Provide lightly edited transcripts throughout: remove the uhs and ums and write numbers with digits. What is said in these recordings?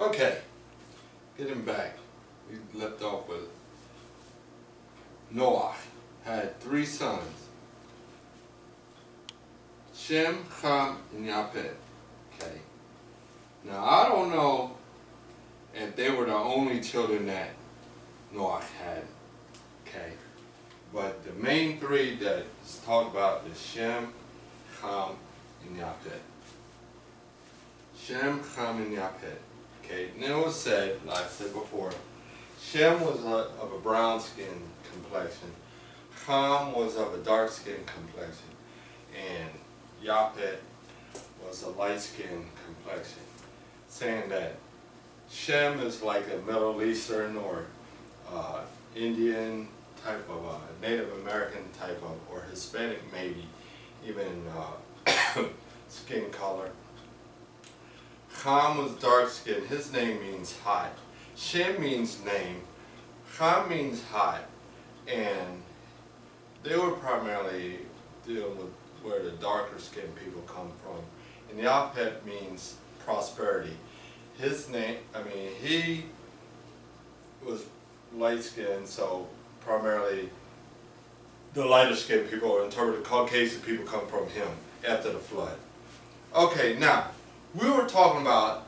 Okay, getting back. We left off with Noah had 3 sons, Shem, Ham, and Yafet. Okay. Now I don't know if they were the only children that Noah had. Okay. But the main 3 that is talked about is Shem, Ham, and Yafet. Shem, Ham, and Yafet. Okay, and it was said, like I said before, Shem was of a brown skin complexion, Ham was of a dark skin complexion, and Yafet was a light skin complexion, saying that Shem is like a Middle Eastern or Indian type of Native American type of, or Hispanic maybe, even skin color. Ham was dark skinned. His name means hot. Shem means name. Ham means hot. And they were primarily dealing with where the darker skinned people come from. And Yafet means prosperity. His name, he was light skinned, so primarily the lighter skinned people, or interpreted Caucasian people, come from him after the flood. Okay, now, we were talking about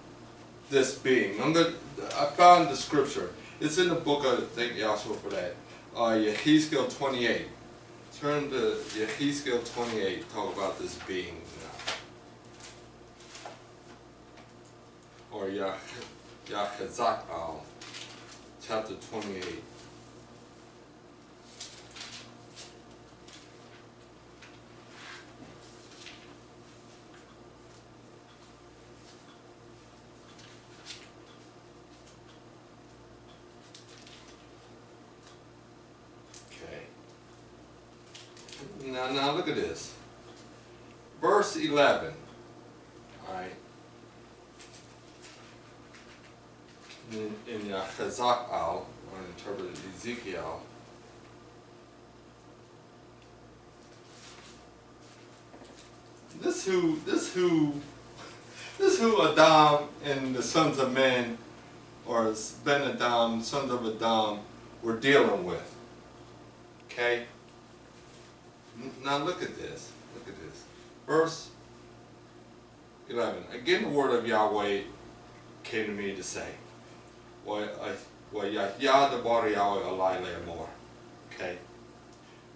this being. I found the scripture. It's in the book of, thank Yahshua for that, Yehezkel 28. Turn to Yehezkel 28, talk about this being now. Or Yahezkel, chapter 28. Now look at this. Verse 11. Alright. In Yahezkel, or interpreted Ezekiel. This who Adam and the sons of men, or Ben Adam, sons of Adam, were dealing with. Okay? Now look at this. Look at this. Verse 11. Again the word of Yahweh came to me to say, okay?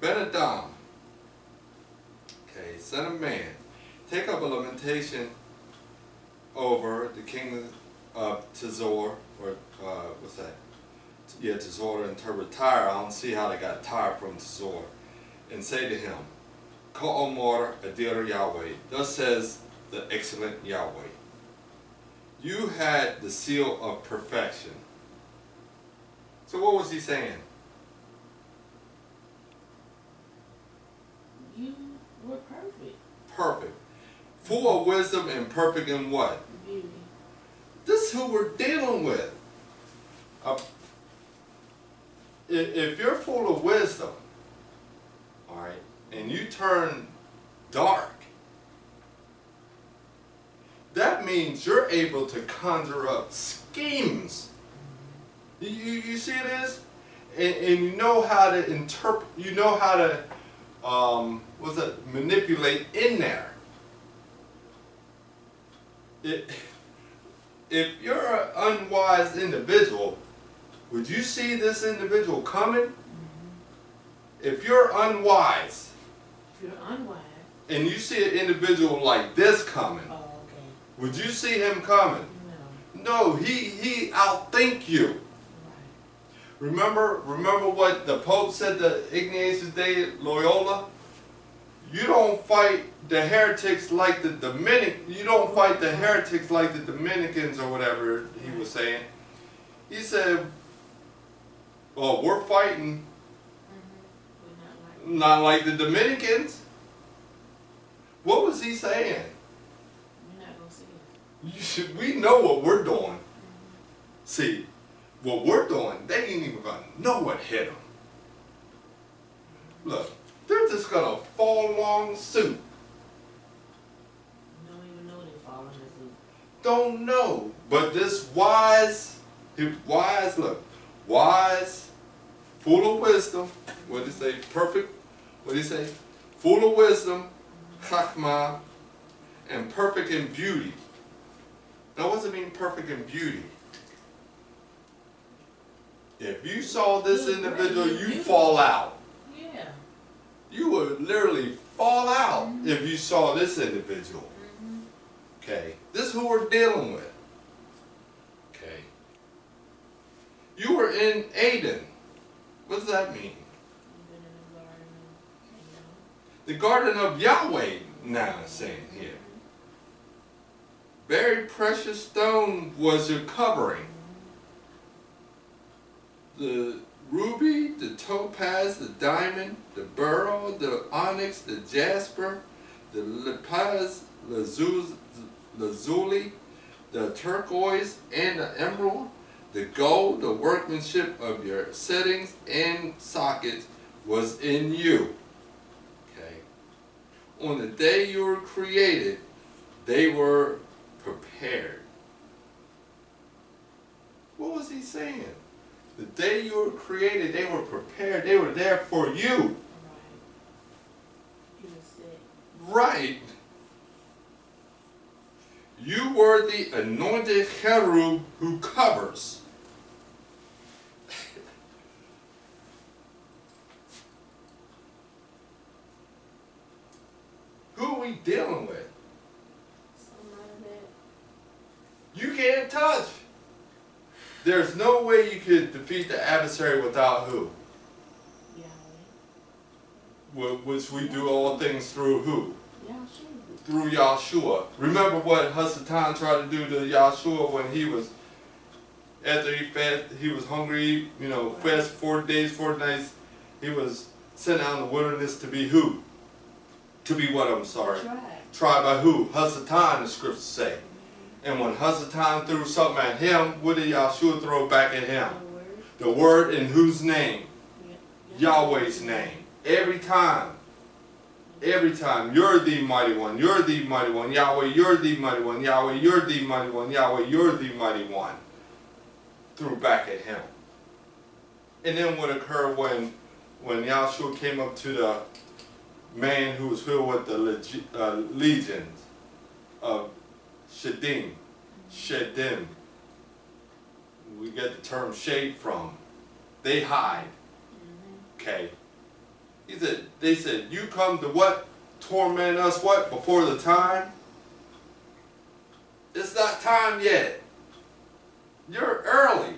Ben Adam, okay, son of man, take up a lamentation over the king of Tizor, or what's that? Yeah, Tizor, interpret Tyre. I don't see how they got Tyre from Tizor. And say to him, Ka'omor Adir Yahweh, thus says the excellent Yahweh, you had the seal of perfection. So what was he saying? You were perfect. Perfect. Full of wisdom and perfect in what? Beauty. This is who we're dealing with. If you're full of wisdom, alright, and you turn dark, that means you're able to conjure up schemes. You see this? And you know how to interpret, you know how to manipulate in there. If you're an unwise individual, would you see this individual coming? If you're unwise, and you see an individual like this coming, would you see him coming? No, he outthink you. Right. Remember what the Pope said to Ignatius de Loyola? You don't fight the heretics like the you don't fight the heretics like the Dominicans, or whatever he was saying. He said, well, we're fighting not like the Dominicans. What was he saying? You're not gonna see it. We know what we're doing. See, what we're doing, they ain't even gonna know what hit them. Look, they're just gonna fall along suit. You don't even know they're falling asleep. don't know. But this wise, look, wise, full of wisdom. What did he say? Perfect. What did he say? Full of wisdom, chachma, and perfect in beauty. Now, what does it mean, perfect in beauty? If you saw this individual, you fall out. Yeah. You would literally fall out if you saw this individual. Okay, this is who we're dealing with. Okay, you were in Eden. What does that mean? The garden of Yahweh, now it's saying here. Very precious stone was your covering. The ruby, the topaz, the diamond, the beryl, the onyx, the jasper, the lapis lazuli, the turquoise, and the emerald, the gold, the workmanship of your settings and sockets was in you. Okay. On the day you were created, they were prepared. What was he saying? The day you were created, they were prepared. They were there for you. Right. You were the anointed cherub who covers. Who are we dealing with? You can't touch. There's no way you could defeat the adversary without who? Yahweh. Which we do all things through who? Yahshua. Through Yahshua. Remember what Hasatan tried to do to Yahshua when he was, after he fasted, he was hungry, you know, fast 4 days, 4 nights. He was sent out in the wilderness to be who? To be what, I'm sorry? Tried by who? Hasatan, the scriptures say. And when Hasatan threw something at him, what did Yahshua throw back at him? The word in whose name? Yahweh's name. Every time. Every time. You're the mighty one. You're the mighty one. Yahweh, you're the mighty one. Yahweh, you're the mighty one. Yahweh, you're the mighty one. Threw back at him. And then what occurred when Yahshua came up to the man who was filled with the legions of Shedim. We get the term shade from. They hide. Okay. They said, you come to what? Torment us what? Before the time? It's not time yet. You're early.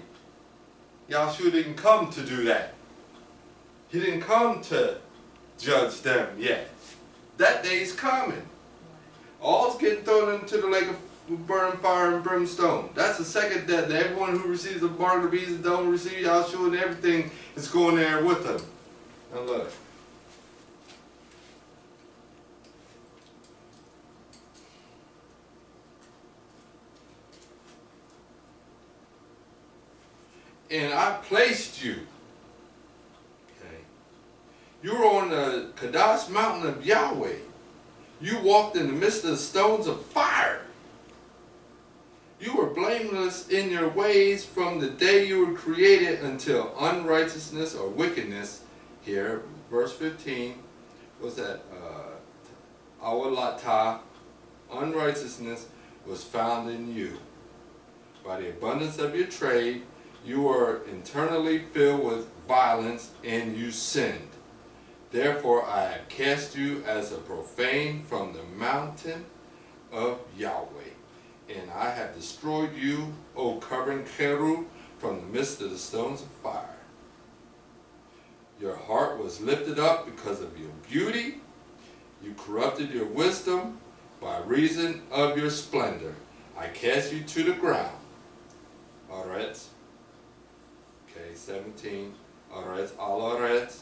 Yahshua didn't come to do that. He didn't come to judge them yet. That day's coming. All's getting thrown into the lake of burning fire and brimstone. That's the second death. Everyone who receives the mark of the beast and don't receive Yahshua and everything is going there with them. Now look. And I placed you. Okay. You were on the Kadesh mountain of Yahweh. You walked in the midst of the stones of fire. You were blameless in your ways from the day you were created until unrighteousness or wickedness, here, verse 15, was that Awalata, unrighteousness, was found in you. By the abundance of your trade, you were internally filled with violence and you sinned. Therefore I have cast you as a profane from the mountain of Yahweh, and I have destroyed you, O covering cherub, from the midst of the stones of fire. Your heart was lifted up because of your beauty. You corrupted your wisdom by reason of your splendor. I cast you to the ground. Aretz. Okay, 17. Aretz, al-Aretz.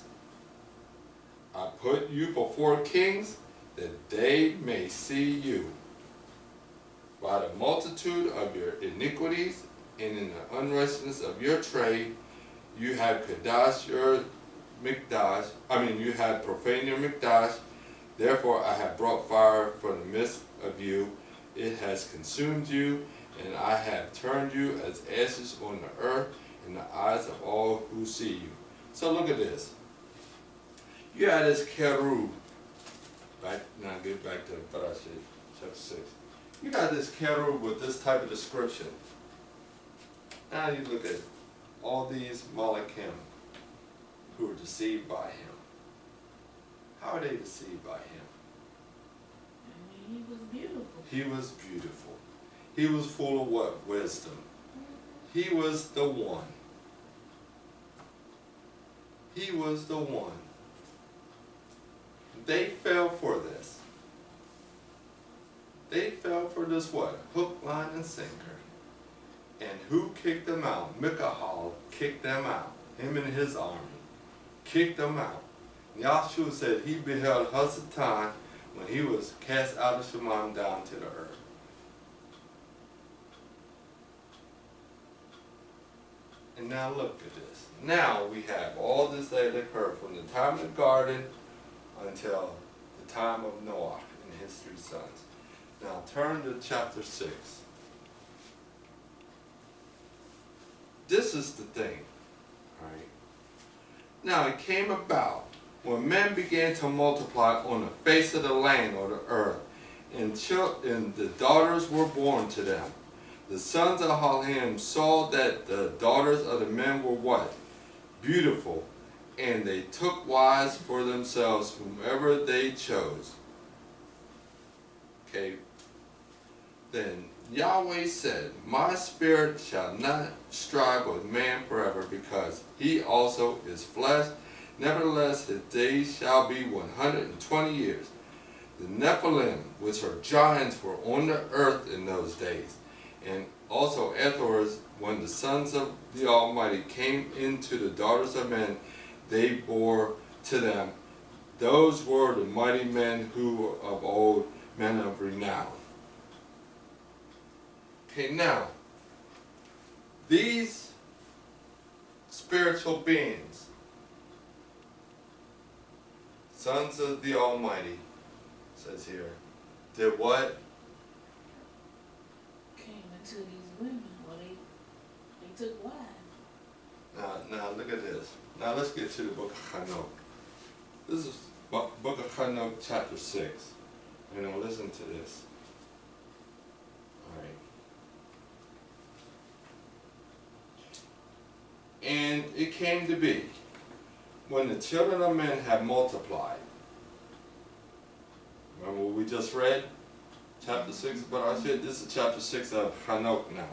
I put you before kings, that they may see you. By the multitude of your iniquities and in the unrighteousness of your trade, you have Kadash your Mikdash. You have profaned your Mikdash. Therefore I have brought fire from the midst of you, it has consumed you, and I have turned you as ashes on the earth in the eyes of all who see you. So look at this. You have this cherub. Now get back to what I said, chapter 6. You got this cherub with this type of description. Now you look at all these Malachim who were deceived by him. How are they deceived by him? I mean, he was beautiful. He was beautiful. He was full of what? Wisdom. He was the one. He was the one. They fell for this. They fell for this what? Hook, line, and sinker. And who kicked them out? Mikahal kicked them out. Him and his army kicked them out. Yahshua said he beheld Hasatan when he was cast out of Shemaim down to the earth. And now look at this. Now we have all this that occurred from the time of the garden until the time of Noah and his 3 sons. Now turn to chapter 6. This is the thing. Alright. Now it came about when men began to multiply on the face of the land or the earth, and the daughters were born to them. The sons of Halhim saw that the daughters of the men were what? Beautiful, and they took wives for themselves whomever they chose. Okay. Then Yahweh said, my spirit shall not strive with man forever, because he also is flesh. Nevertheless, his days shall be 120 years. The Nephilim, which are giants, were on the earth in those days. And also afterwards, when the sons of the Almighty came into the daughters of men, they bore to them. Those were the mighty men who were of old, men of renown. Okay, now, these spiritual beings, sons of the Almighty, says here, did what? Came into these women. Well, they took wives. Now look at this. Now let's get to the book of Hanok. This is book of Hanok, chapter 6. You know, listen to this. All right. And it came to be, when the children of men have multiplied. Remember what we just read? Chapter 6, but I said this is chapter 6 of Hanok now.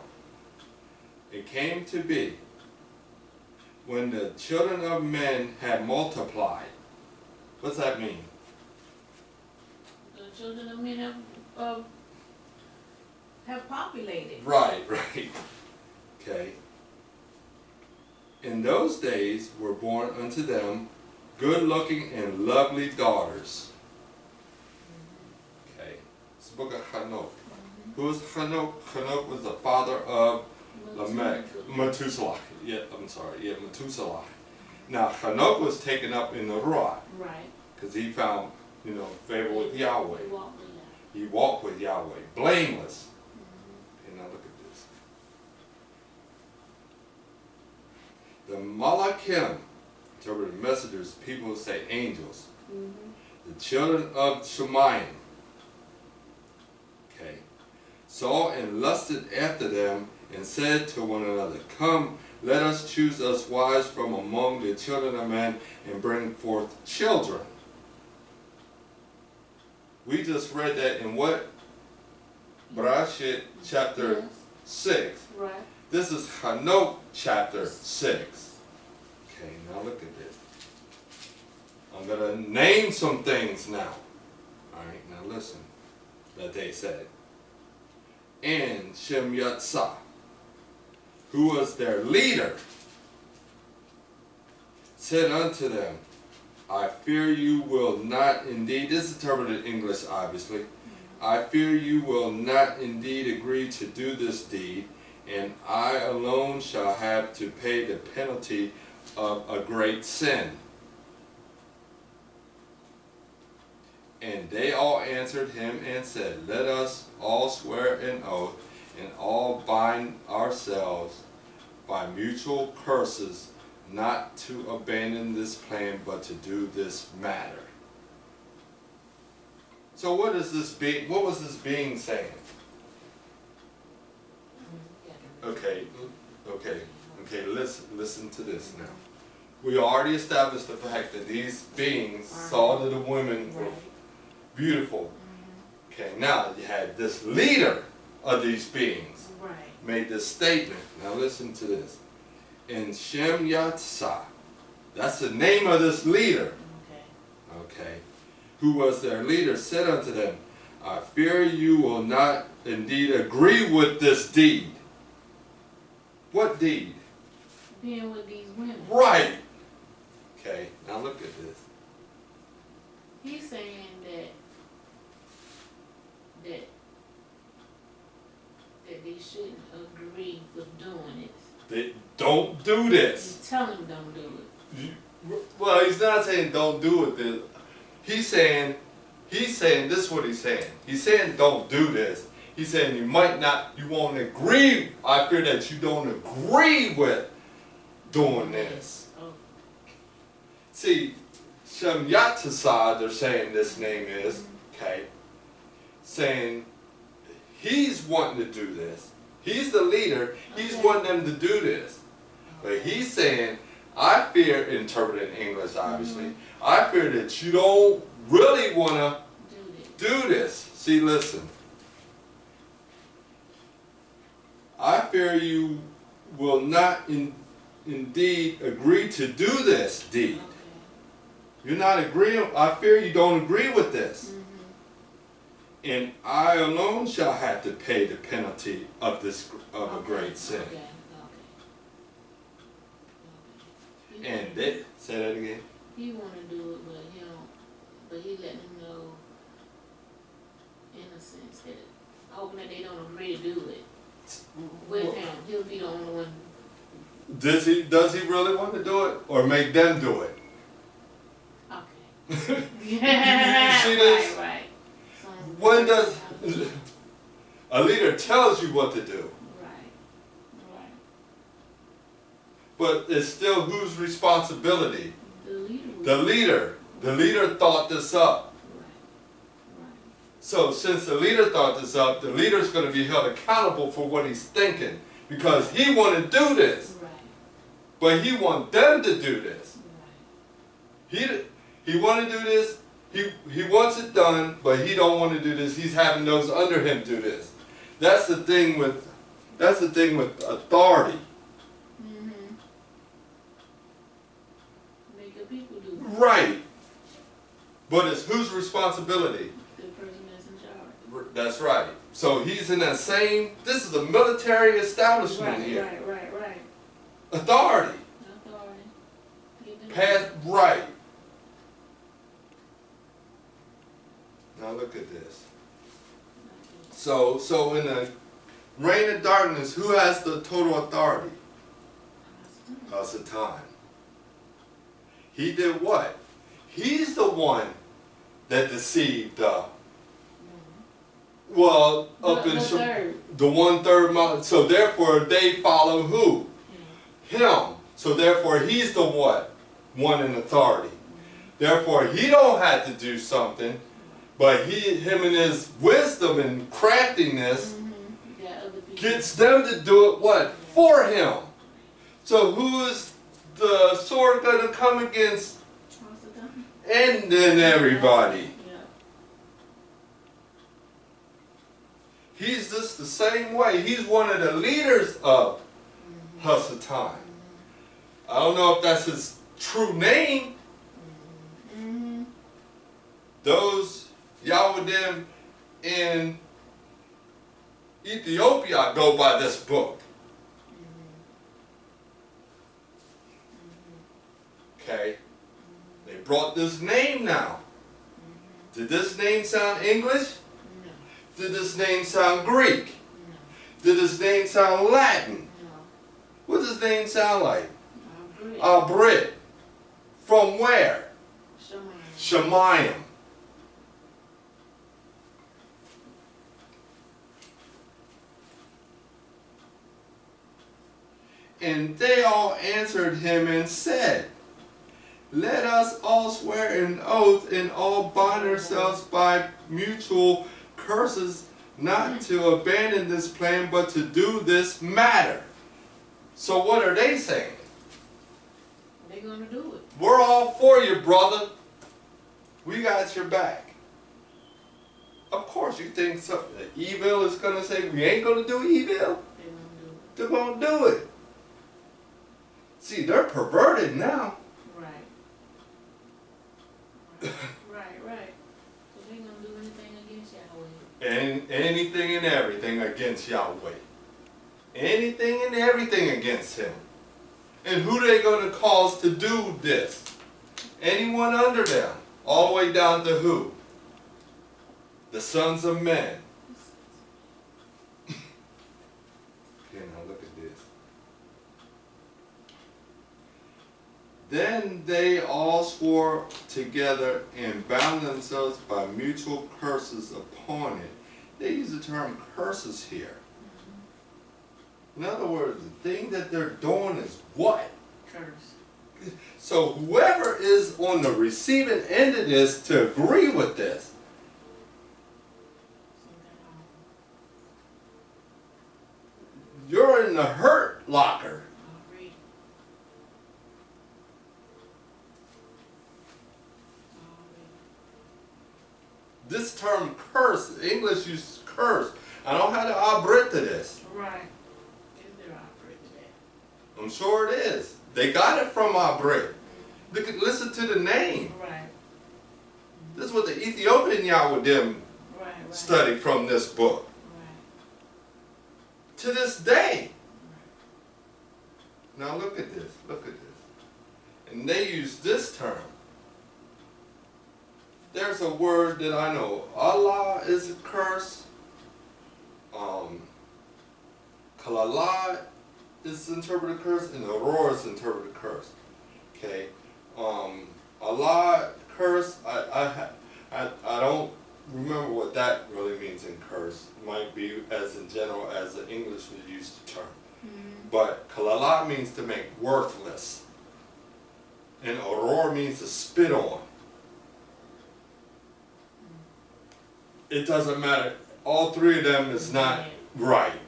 It came to be, when the children of men had multiplied. What's that mean? The children of men have populated. Right. Okay. In those days were born unto them good-looking and lovely daughters. Okay. It's the book of Hanok. Who is Hanok? Hanok was the father of Lamech. Methuselah. Methuselah. Now, Hanok was taken up in the Ruach. Right. Because he found, favor with Yahweh. He walked with Yahweh. He walked with Yahweh. Blameless. Okay, now look at this. The Malachim, interpreted messengers, people say angels. The children of Shemayim, okay, saw and lusted after them, and said to one another, come, let us choose us wives from among the children of men, and bring forth children. We just read that in what? Bereshit chapter 6. Right. This is Hanok chapter 6. Okay, now look at this. I'm going to name some things now. Alright, now listen. That they said. And Shem Yatzah, who was their leader, said unto them, I fear you will not indeed, this is interpreted in English obviously, I fear you will not indeed agree to do this deed, and I alone shall have to pay the penalty of a great sin. And they all answered him and said, let us all swear an oath and all bind ourselves by mutual curses not to abandon this plan but to do this matter. So what was this being saying? Okay, listen to this now. We already established the fact that these beings saw that the women were beautiful. Okay, now you had this leader of these beings made this statement. Now listen to this. In Shem Yatsah, that's the name of this leader. Okay, who was their leader, said unto them, I fear you will not indeed agree with this deed. What deed? Being with these women. Right. Okay, now look at this. He's saying that they shouldn't agree with doing it. They don't do this. He's telling them don't do it. Well, he's not saying don't do it. He's saying this is what he's saying. He's saying don't do this. He's saying you won't agree. I fear that you don't agree with doing this. Oh. See, Shem Yatsah, they're saying this name is, okay, saying he's wanting to do this. He's the leader. He's wanting them to do this. But he's saying, I fear, interpreted in English obviously, I fear that you don't really want to do this. See, listen. I fear you will not indeed agree to do this deed. You're not agreeing. I fear you don't agree with this. And I alone shall have to pay the penalty of a great sin. And they say that again. He want to do it, but he letting them know, in a sense, that hoping that they don't agree to do it with him. He'll be the only one. Does he really want to do it, or make them do it? Okay. You see this? Right. So, when does a leader tells you what to do? Right. But it's still whose responsibility? The leader. The leader thought this up. Right. So since the leader thought this up, the leader's going to be held accountable for what he's thinking, because he wanted to do this. Right. But he want them to do this. Right. He want to do this. He wants it done, but he don't want to do this. He's having those under him do this. That's the thing with authority. Make the people do it. Right. But it's whose responsibility? The person that's in charge. That's right. So he's in that same. This is a military establishment here. Right. Authority. Pass right. Now look at this. So in the reign of darkness, who has the total authority? Hasatan. He did what? He's the one that deceived well, up in the 1/3. So therefore they follow who? Him. So therefore he's the what? One in authority. Therefore he don't have to do something, but him and his wisdom and craftiness gets them to do it what? For him. So who is the sword going to come against? And then everybody. He's just the same way. He's one of the leaders of Hasatan. I don't know if that's his true name. Those Yahudim in Ethiopia go by this book. Okay? They brought this name now. Did this name sound English? No. Did this name sound Greek? No. Did this name sound Latin? No. What does this name sound like? Brit. Brit. From where? Shemayim. And they all answered him and said, let us all swear an oath and all bind ourselves by mutual curses not to abandon this plan but to do this matter. So what are they saying? They're going to do it. We're all for you, brother. We got your back. Of course you think evil is going to say we ain't going to do evil? They're going to do it. See, they're perverted now. Right. So they're going to do anything against Yahweh. And anything and everything against Yahweh. Anything and everything against him. And who they going to cause to do this? Anyone under them. All the way down to who? The sons of men. Okay, now look at this. Then they all swore together and bound themselves by mutual curses upon it. They use the term curses here. In other words, the thing that they're doing is what? Curse. So whoever is on the receiving end of this to agree with this, you're in the hurt locker. This term curse, English uses curse. I don't have to operate to this. Right. They're operating that. I'm sure it is. They got it from Abrit. Listen to the name. Right. This is what the Ethiopian Yahudim studied from this book. To this day. Now look at this. Look at this. And they use this term. There's a word that I know. Allah is a curse. Kalala is interpreted curse, and Aurora is interpreted curse. Okay. Allah curse. I don't remember what that really means in curse. It might be as in general as the English would use the term. But kalala means to make worthless, and Aurora means to spit on. It doesn't matter. All three of them is not right.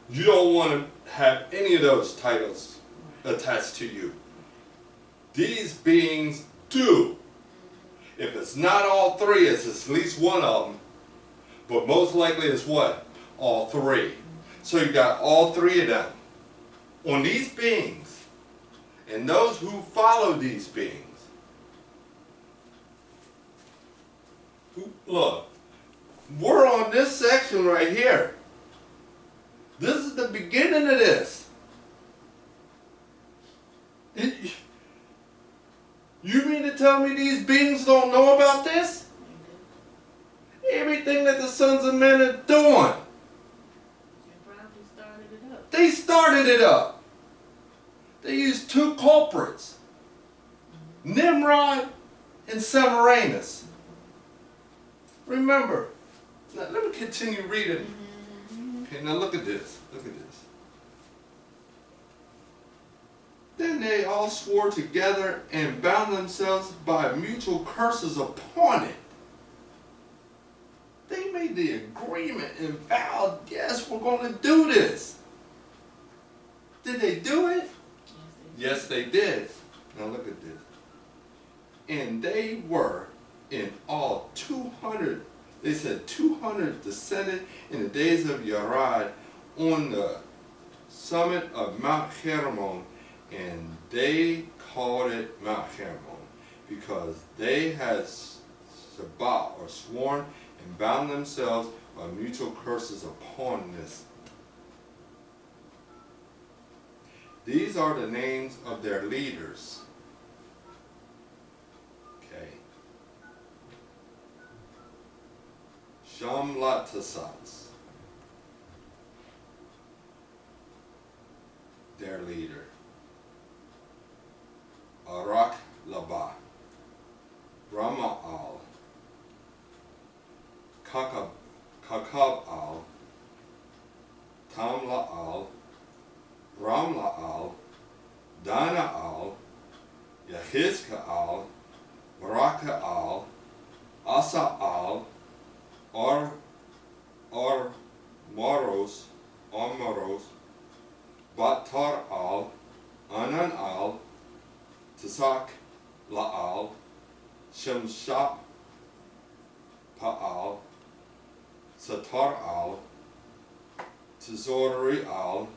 You don't want to have any of those titles attached to you. These beings do. If it's not all three, it's at least one of them. But most likely it's what? All three. So you got all three of them on these beings and those who follow these beings. Look, we're on this section right here. This is the beginning of this. You mean to tell me these beings don't know about this? Everything that the sons of men are doing. They started it up. They used two culprits. Nimrod and Semiramis. Remember. Now, let me continue reading. Okay, now look at this. Look at this. Then they all swore together and bound themselves by mutual curses upon it. They made the agreement and vowed, yes, we're going to do this. Did they do it? Yes, they did. Now look at this. And they were in all 200. They said 200 descended in the days of Yared on the summit of Mount Hermon, and they called it Mount Hermon because they had Shabbat or sworn and bound themselves by mutual curses upon this. These are the names of their leaders. Okay. Shamlatasats, their leader. Arak Labah, Rama'al, Kakab'al, Tamla'al, Ramla'al, Dana'al, Yahizka'al, Baraka'al, Asa'al, Moros, Batar'al, Anan'al, Tisak'la'al, Shemshapa'al, Satar'al, Tizori'al,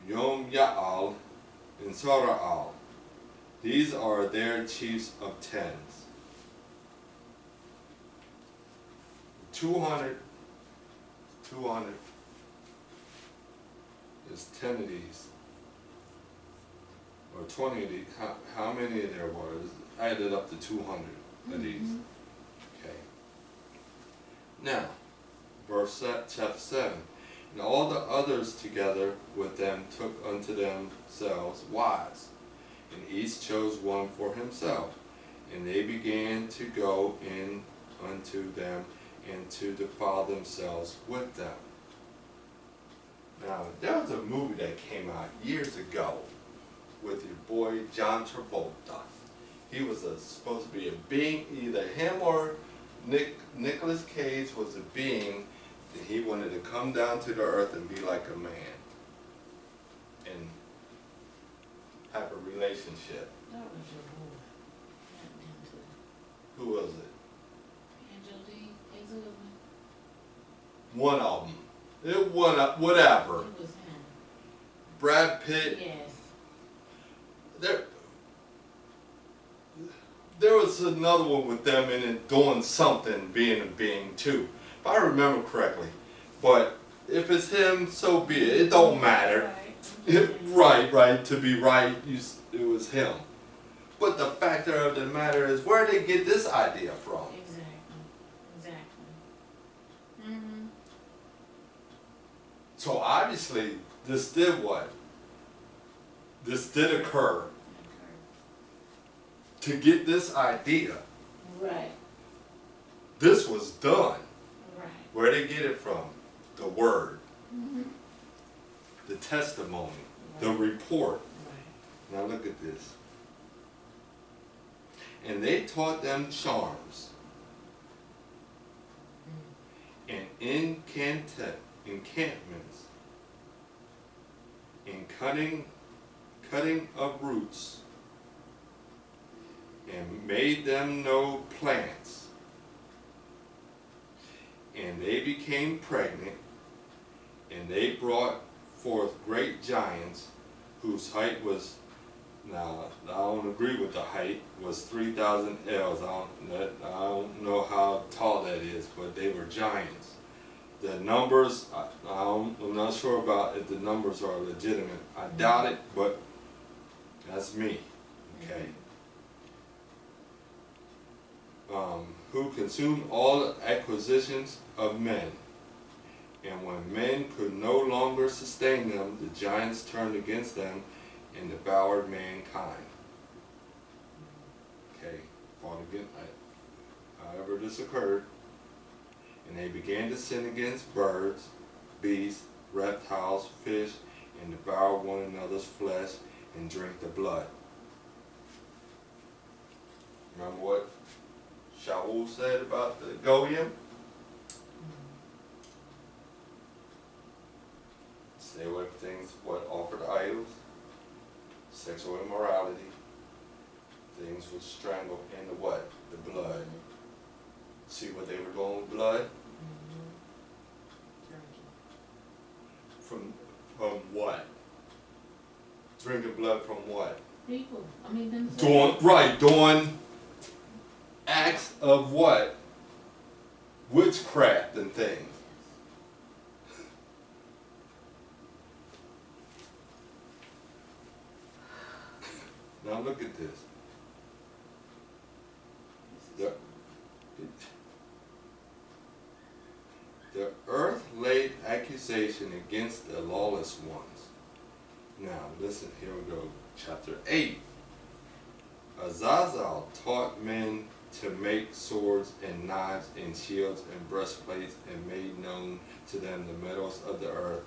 Yom-Ya'al, and Sara'al. These are their chiefs of tens. 200 is 10 of these, or 20 of these. How many there were? I added up to 200 of these. Okay. Now, chapter 7. And all the others together with them took unto themselves wives, and each chose one for himself. And they began to go in unto them, and to defile themselves with them. Now, there was a movie that came out years ago with your boy John Travolta. He was supposed to be a being, either him or Nicolas Cage was a being, and he wanted to come down to the earth and be like a man and have a relationship. That was your boy. Who was it? Angel D. Ex-husband. One of them. Whatever. It was him. Brad Pitt. Yes. There was another one with them in it doing something, being a being too, if I remember correctly. But if it's him, so be it. It don't matter. Right. To be right, it was him. But the fact of the matter is, where did they get this idea from? Exactly. So obviously, this did what? This did occur to get this idea. Right. This was done. Right. Where did they get it from? The word. The testimony. Right. The report. Right. Now look at this. And they taught them charms and encampments and cutting of roots, and made them know plants. And they became pregnant, and they brought forth great giants, whose height was, now I don't agree with the height, was 3,000 ells. I don't know how tall that is, but they were giants. The numbers, I'm not sure about if the numbers are legitimate. I doubt it, but that's me. Okay. Who consumed all the acquisitions of men. And when men could no longer sustain them, the giants turned against them and devoured mankind. Okay, fought against, however this occurred. And they began to sin against birds, beasts, reptiles, fish, and devour one another's flesh and drink the blood. Remember what Shaul said about the Goyim? Stay away from things what offered idols, sexual immorality, things which strangle, and the what? The blood. See what they were doing with blood? From what? Drinking blood from what? People. I mean, themselves. Doing acts of what? Witchcraft and things. Now look at this. The earth laid accusation against the lawless ones. Now listen, here we go, chapter 8. Azazel taught men to make swords and knives and shields and breastplates, and made known to them the metals of the earth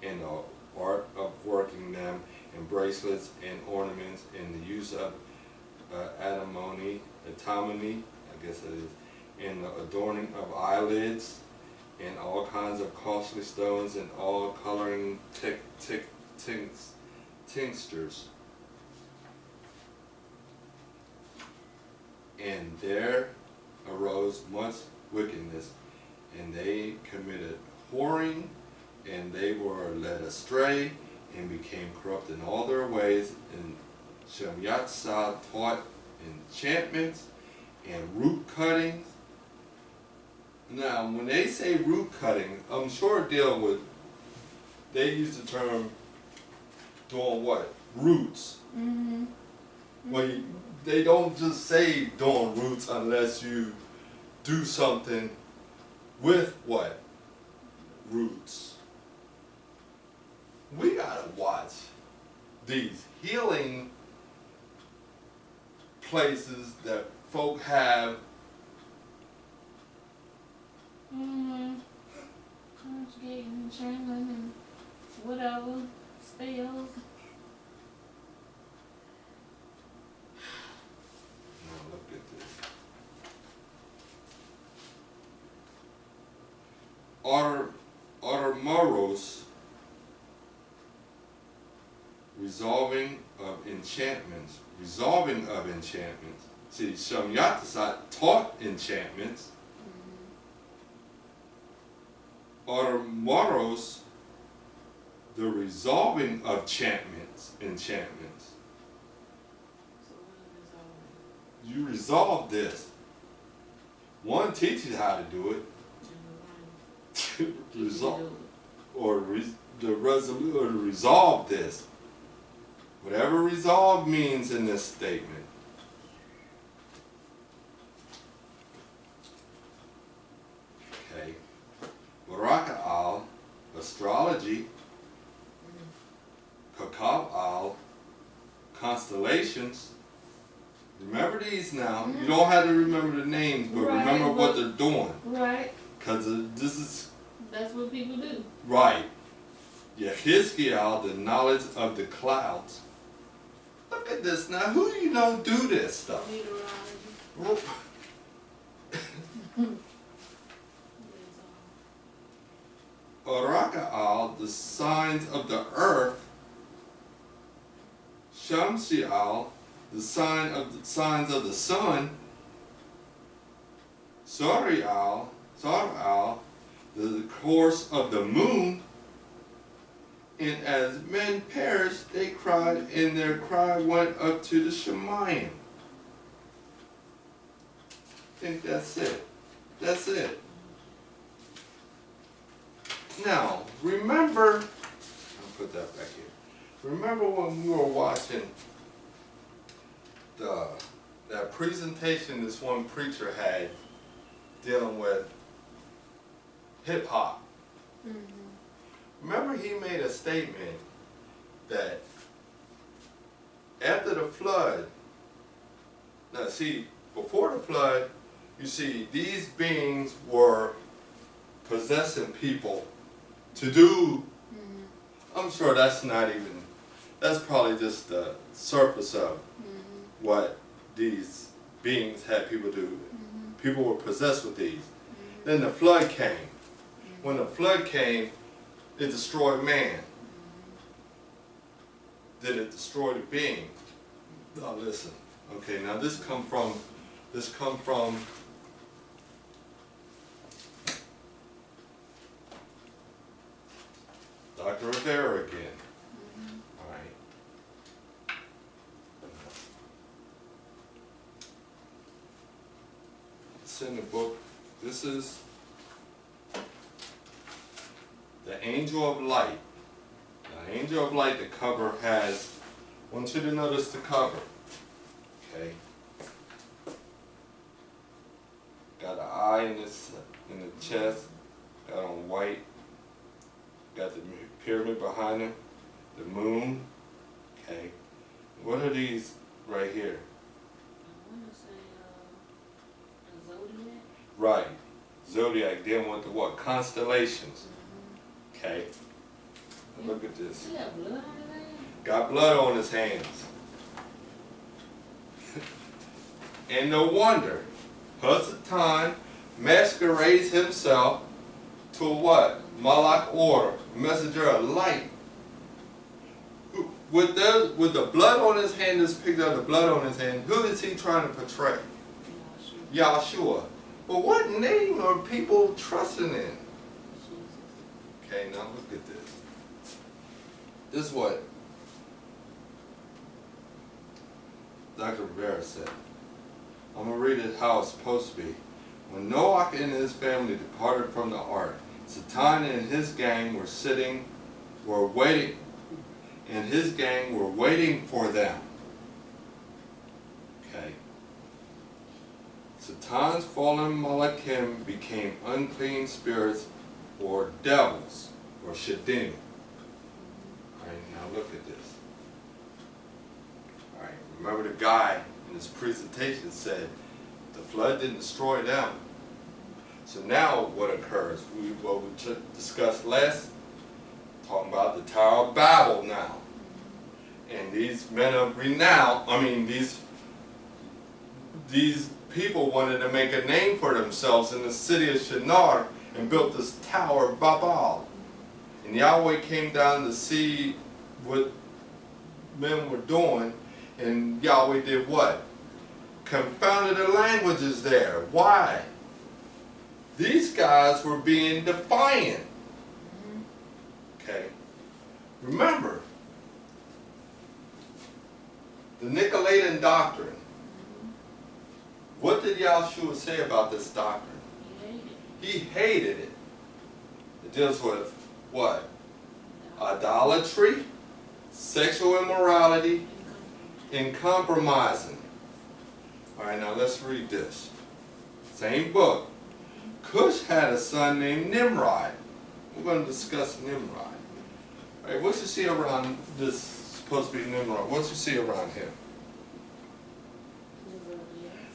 and the art of working them, and bracelets and ornaments, and the use of antimony, I guess it is, and the adorning of eyelids, and all kinds of costly stones, and all coloring tinctures. And there arose much wickedness, and they committed whoring, and they were led astray, and became corrupt in all their ways. And Shemyatsah taught enchantments and root cuttings. Now, when they say root cutting, I'm sure dealing with, they use the term doing what? Roots. Mm-hmm. Well, they don't just say doing roots unless you do something with what? Roots. We gotta watch these healing places that folk have. Conjugating, channeling, and whatever, spells. Now look at this. Artemoros, resolving of enchantments. See, Shamyatasat taught enchantments. Artemoros, the resolving of enchantments. So what is all? You resolve this. One teaches how to do it. Resolve, or to resolve this. Whatever resolve means in this statement. Okay. Baraka'al, astrology. Kakab-al, constellations. Remember these now. You don't have to remember the names, but Right, remember what but- they're doing. Right. Because this is That's what people do. right. Yehizkiel, the knowledge of the clouds. Look at this now. Who do you know do this stuff? Meteorology. Araka'al, the signs of the earth. Shamsi'al, the signs of the sun. Sari'al, the course of the moon. And as men perished, they cried, and their cry went up to the Shemayim. I think that's it. That's it. Now, remember, I'll put that back here. Remember when we were watching that presentation this one preacher had dealing with hip hop? Mm-hmm. Remember he made a statement that after the flood, now see, before the flood, you see these beings were possessing people to do, I'm sure that's not even, that's probably just the surface of what these beings had people do. People were possessed with these. Then the flood came. When the flood came, it destroyed man. Did it destroy the being? Now listen. Okay, now this come from Dr. Rivera again. All right. It's in the book. This is the Angel of Light. The Angel of Light, the cover has, I want you to notice the cover. Okay. Got an eye in the chest, got on white, got the pyramid behind him, the moon. Okay. What are these right here? I want to say the zodiac. Right. Zodiac dealing with the what? Constellations. Okay. Now look at this. You got blood on your leg? got blood on his hands. And no wonder, Hasatan masquerades himself to what? Malach or messenger of light. With the blood on his hand, this picture of the blood on his hand, who is he trying to portray? Yahshua. But what name are people trusting in? Okay, now look at this. This is what Dr. Rivera said. I'm going to read it how it's supposed to be. When Noah and his family departed from the ark, Satan and his gang were waiting for them. Okay. Satan's fallen malachim became unclean spirits or devils or shadim. Alright, now look at this. Alright, remember the guy in his presentation said the flood didn't destroy them. So now what occurs? What we discussed last, talking about the Tower of Babel now. And these men of renown, these people wanted to make a name for themselves in the city of Shinar and built this Tower of Babel. And Yahweh came down to see what men were doing, and Yahweh did what? Confounded the languages there. Why? These guys were being defiant. Okay. Remember, the Nicolaitan doctrine. What did Yahshua say about this doctrine? He hated it. It deals with what? Idolatry, sexual immorality, and compromising. Alright, now let's read this. Same book. Cush had a son named Nimrod. We're going to discuss Nimrod. Alright, what you see around this, supposed to be Nimrod, what you see around him?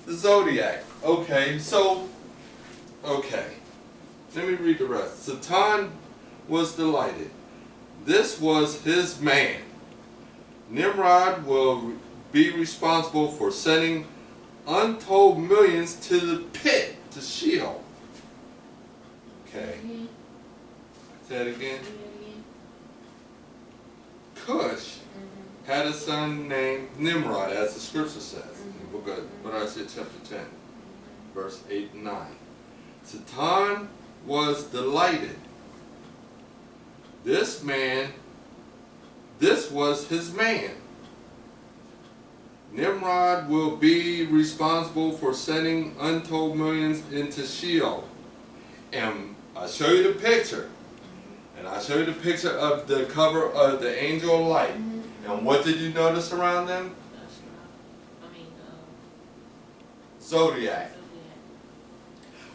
The zodiac. Okay, so, okay. Let me read the rest. Satan was delighted. This was his man. Nimrod will be responsible for sending untold millions to the pit, to Sheol. Okay. Say it again. Cush had a son named Nimrod, as the scripture says. We're good. But I said chapter 10, verse 8 and 9. Satan was delighted. This was his man. Nimrod will be responsible for sending untold millions into Sheol. And I'll show you the picture. And I'll show you the picture of the cover of the Angel of Light. And what did you notice around them? Zodiac.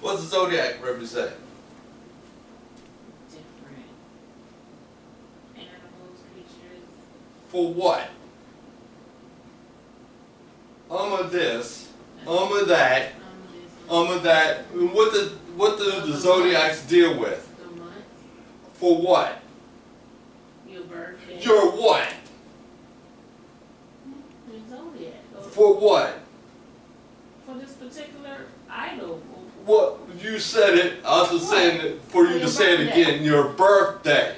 What does the zodiac represent? Different animals, creatures. For what? Of this, of that, of that. What do the zodiacs deal with? The month. For what? Your birthday. Your what? Your zodiac. For what? For this particular idol. What you said it. I was just saying it for you to say it again. Your birthday.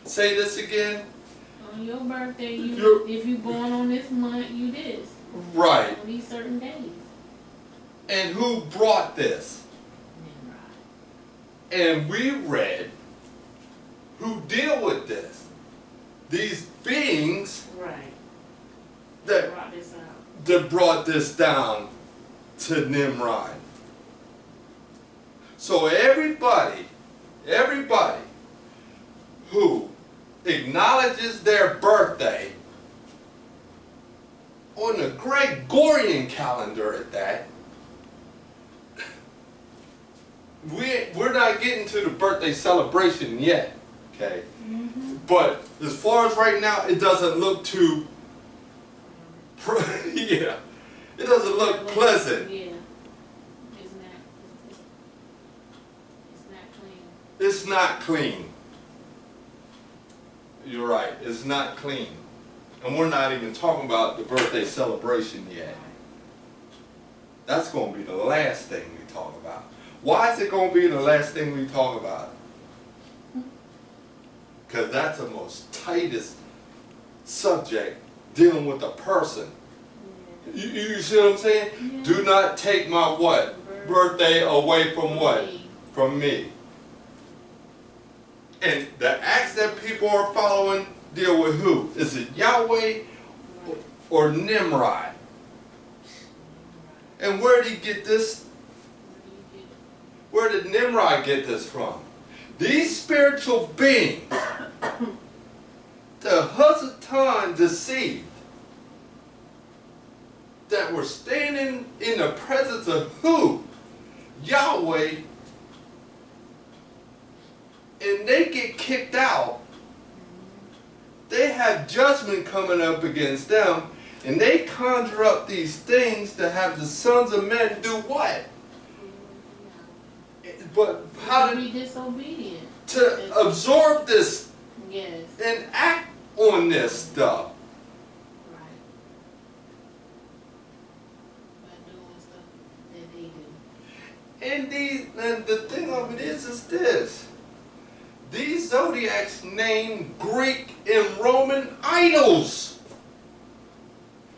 Say this again. On your birthday, if you born on this month, you this. Right. On these certain days. And who brought this? Nimrod. And we read who deal with this. These beings Right. that Brought this out. that brought this down to Nimrod. So everybody who acknowledges their birthday on the Gregorian calendar at that, we're not getting to the birthday celebration yet, okay? But as far as right now, it doesn't look too yeah, it doesn't look pleasant. Yeah. It's not clean. It's not clean. You're right. It's not clean. And we're not even talking about the birthday celebration yet. That's going to be the last thing we talk about. Why is it going to be the last thing we talk about? Because that's the most tightest subject dealing with a person. You see what I'm saying? Yeah. Do not take my what? Birthday away from what? From me. And the acts that people are following deal with who? Is it Yahweh or Nimrod? And where did he get this? Where did Nimrod get this from? These spiritual beings, the Hasatan deceived, that were standing in the presence of who? Yahweh, and they get kicked out. They have judgment coming up against them, and they conjure up these things to have the sons of men do what? But how to be disobedient. To absorb this, yes, and act on this stuff. Right. By doing stuff that they do. And the thing of it is this. These zodiacs name Greek and Roman idols.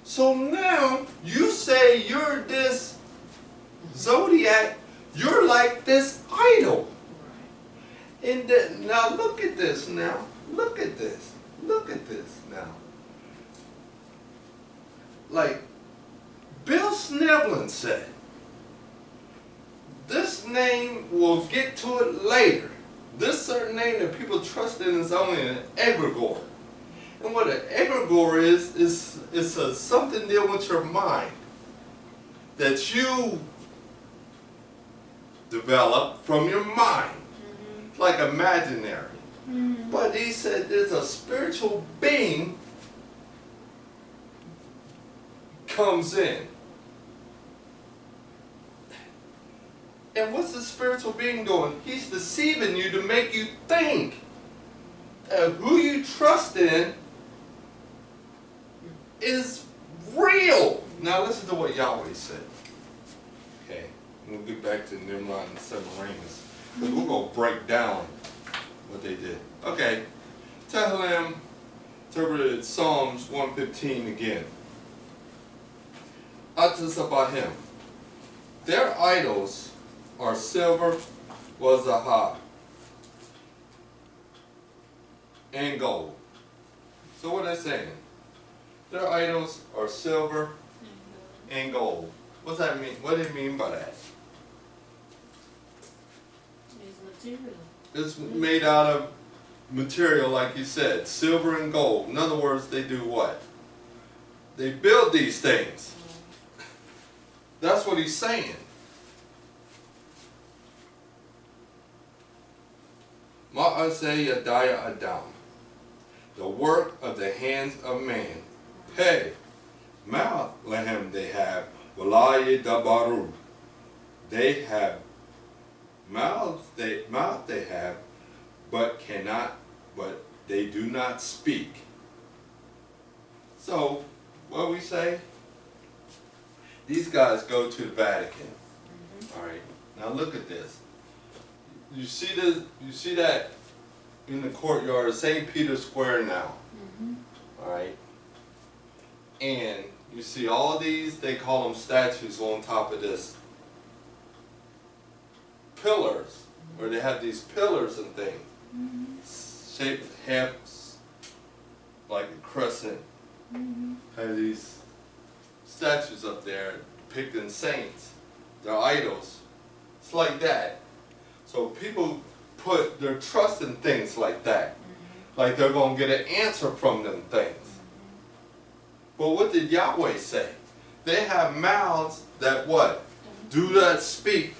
So now you say you're this zodiac, you're like this idol. And now look at this now. Look at this. Look at this now. Like Bill Snevlin said, this name, we'll get to it later. This certain name that people trust in is only an egregore. And what an egregore is something dealing with your mind that you develop from your mind. It's like imaginary. But he said there's a spiritual being comes in. And what's the spiritual being doing? He's deceiving you to make you think that who you trust in is real. Now listen to what Yahweh said. Okay, we'll get back to Nimrod and Semiramis, because we're going to break down what they did. Okay, Tehillim interpreted Psalms 115 again. Atzabahim. Their idols are silver, wazahab, and gold. So what are they saying? Their idols are silver and gold. What's that mean? What do you mean by that? It's material. It's made out of material, like you said, silver and gold. In other words, they do what? They build these things. That's what he's saying. Ma'aseh Yadaya Adam, the work of the hands of man. Hey, mouth lehem they have, Walayi Dabaru. They have mouth they have, but they do not speak. So, what we say? These guys go to the Vatican. All right. Now look at this. You see this? You see that in the courtyard of St. Peter's Square now. All right. And you see all these, they call them statues on top of this pillars, where they have these pillars and things, shaped half like a crescent. Have these statues up there depicting saints, their idols. It's like that. So people put their trust in things like that. Like they're going to get an answer from them things. But what did Yahweh say? They have mouths that what? Do not speak.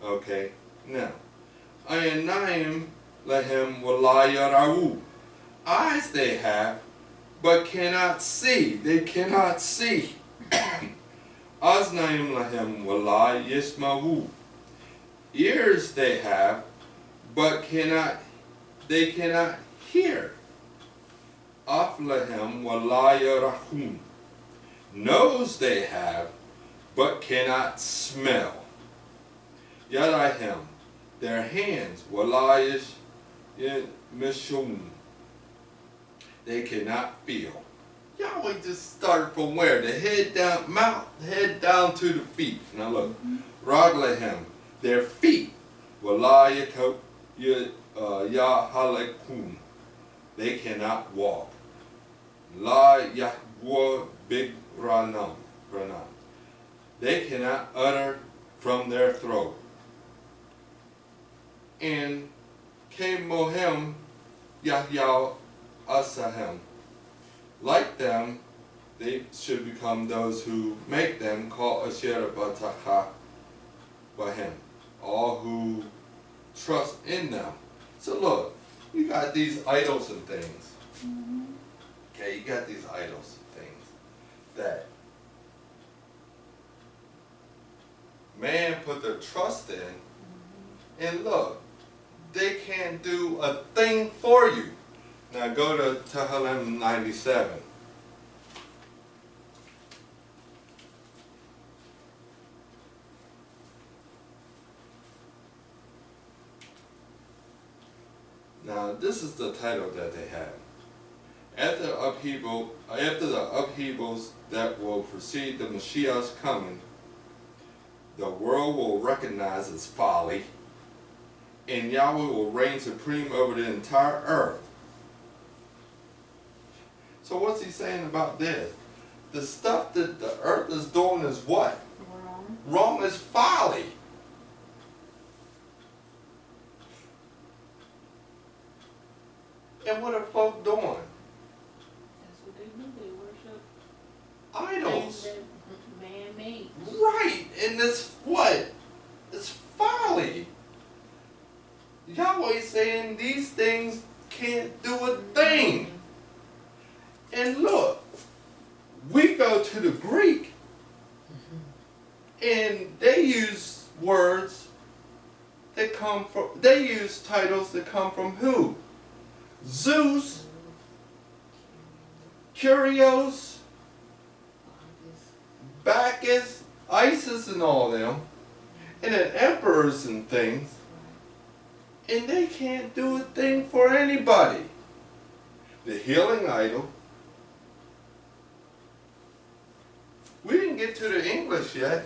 Okay, now. Ayanayim lehem walayarawu. Eyes they have, but cannot see. They cannot see. Aznayim lahem walayismawu. Ears they have, but they cannot hear. aflahem walayarahum. Nose they have, but cannot smell. Yadahim, their hands, walayish mishum. They cannot feel. Yahweh just started from where? The head down, mouth, head down to the feet. Now look, Raglahem, their feet, walayakot yahalakum. They cannot walk. La yahwa big ranam. They cannot utter from their throat. And came mohem yahyaw asahem. Like them, they should become those who make them call asher batacha bahem. All who trust in them. So look, you got these idols and things. Okay, you got these idols and things that man put their trust in, and look, they can't do a thing for you. Now go to Tehillim 97. Now this is the title that they have. After the upheavals that will precede the Mashiach's coming, the world will recognize its folly, and Yahweh will reign supreme over the entire earth. So what's he saying about this? The stuff that the earth is doing is what? Wrong. Wrong is folly. And what are folk doing? That's what they do. They worship Idols. things that man made. Right. And it's what? It's folly. Yahweh saying these things can't do a thing. And look, we go to the Greek and they use words that come from, they use titles that come from who? Zeus, Curios, Bacchus, Isis and all them, and then emperors and things, and they can't do a thing for anybody. The healing idol. We didn't get to the English yet,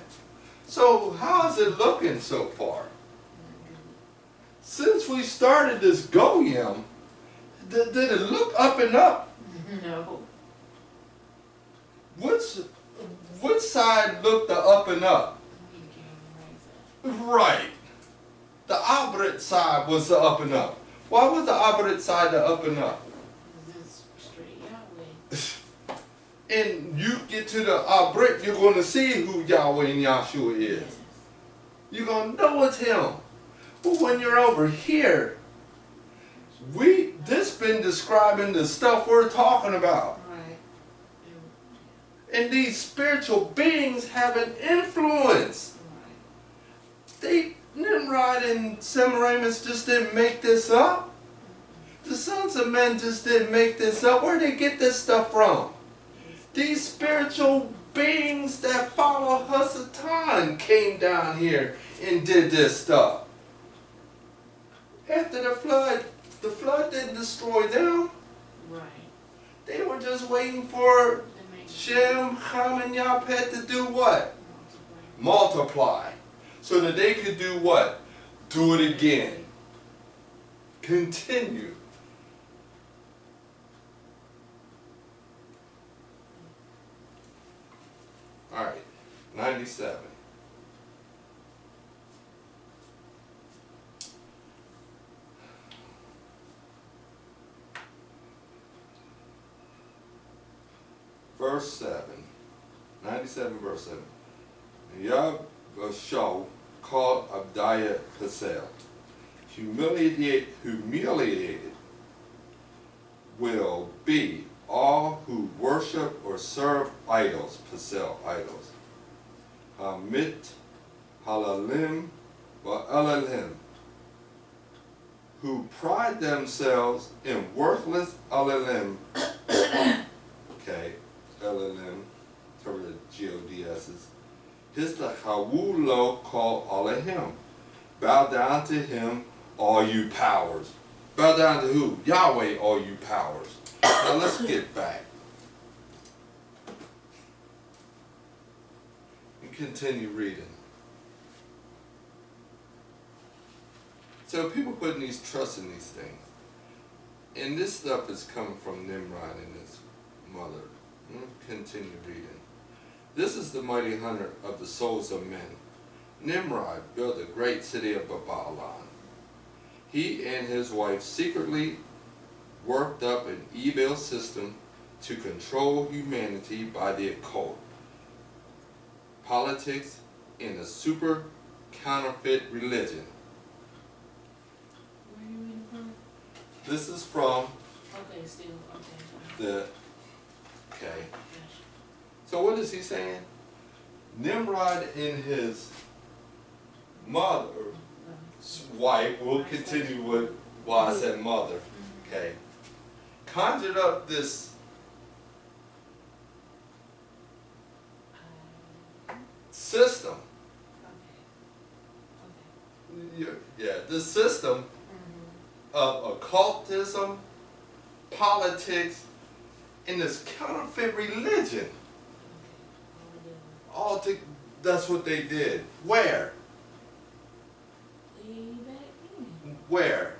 so how's it looking so far? Since we started this Goyim, did it look up and up? No. Which side looked the up and up? Right. The opposite side was the up and up. Why was the opposite side the up and up? This is straight Yahweh. And you get to the opposite, you're going to see who Yahweh and Yahshua is. Yes. You're going to know it's him. But when you're over here, this been describing the stuff we're talking about. Right. And these spiritual beings have an influence. Right. Nimrod and Semiramis just didn't make this up. The sons of men just didn't make this up. Where did they get this stuff from? These spiritual beings that follow Hasatan came down here and did this stuff. After the flood didn't destroy them. Right. They were just waiting for Shem, Ham, and Yahweh to do what? Multiply. So that they could do what? Do it again. Continue. Alright, 97. Verse 7. 97 verse 7. Yahshua called Abdiah Pasel. Humiliated will be all who worship or serve idols, Pasel, idols. Hamit, Halalim, or Elalim, who pride themselves in worthless Elalim Okay, LLM, interpreted GODS's. Here's the Hawulo call all of him. Bow down to him, all you powers. Bow down to who? Yahweh, all you powers. Now let's get back. And continue reading. So people putting these trusts in these things. And this stuff is coming from Nimrod and his mother. Continue reading. This is the mighty hunter of the souls of men. Nimrod built a great city of Babylon. He and his wife secretly worked up an evil system to control humanity by the occult, politics, and a super counterfeit religion. Where are you reading from? This is from Okay, still, okay. the, okay. Gotcha. So what is he saying? Nimrod and his mother's wife, we'll continue with why I said mother, okay, conjured up this system. Yeah, this system of occultism, politics, and this counterfeit religion. That's what they did. Where? Where?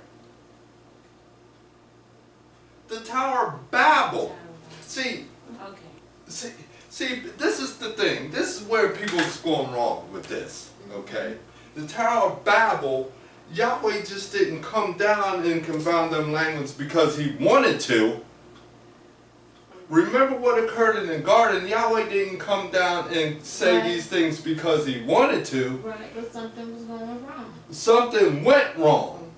The Tower of Babel. See, this is the thing. This is where people's going wrong with this. Okay? The Tower of Babel, Yahweh just didn't come down and confound them languages because he wanted to. Remember what occurred in the garden. Yahweh didn't come down and say these things because he wanted to. Right, but something was going wrong. Something went wrong.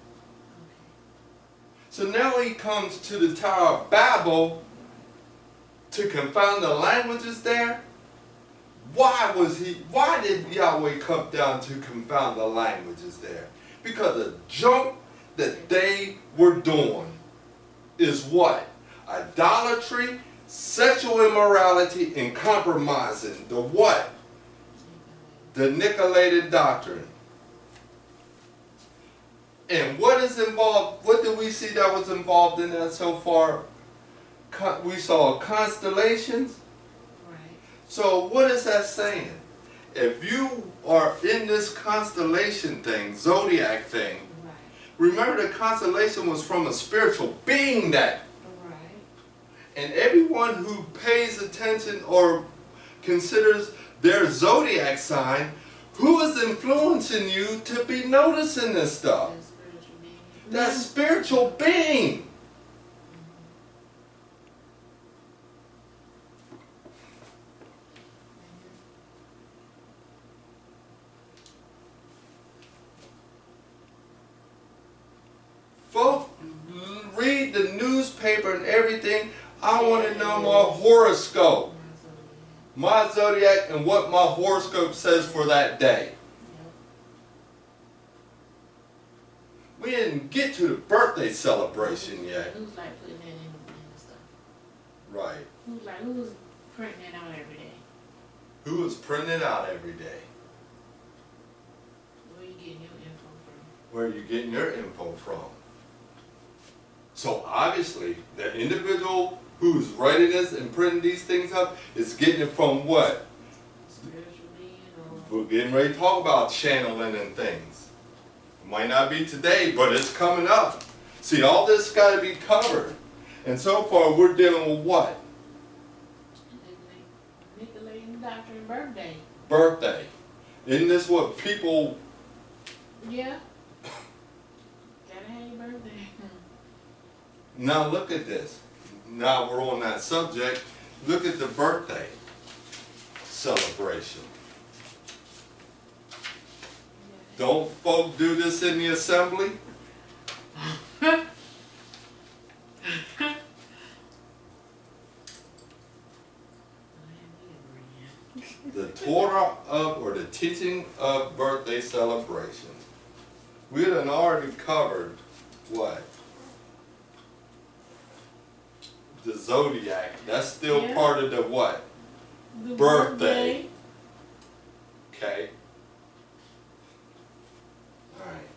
So now he comes to the Tower of Babel to confound the languages there. Why did Yahweh come down to confound the languages there? Because the junk that they were doing is what? Idolatry, sexual immorality, and compromising. The what? The Nicolaitated doctrine. And what is involved? What do we see that was involved in that so far? We saw constellations. Right. So what is that saying? If you are in this constellation thing, zodiac thing, Right. remember the constellation was from a spiritual being that. Right. And everyone who pays attention or considers their zodiac sign, who is influencing you to be noticing this stuff? That spiritual being. Folks, read the newspaper and everything. I want to know my horoscope, my zodiac, and what my horoscope says for that day. We didn't get to the birthday celebration yet. Who's like putting that in the stuff? Right. Who's printing it out every day? Who is printing it out every day? Where are you getting your info from? Where are you getting your info from? So obviously, the individual who's writing this and printing these things up is getting it from what? Spiritual being, or We're getting ready to talk about channeling and things. It might not be today, but it's coming up. See, all this got to be covered. And so far, we're dealing with what? Nicolaitated doctrine birthday. Birthday. Isn't this what people... Yeah. Gotta have your birthday. Now look at this. Now we're on that subject. Look at the birthday celebration. Don't folk do this in the assembly? The Torah of, or the teaching of birthday celebrations. We had already covered what? the zodiac. That's still Yeah. part of the what? The Birthday. Okay. Alright.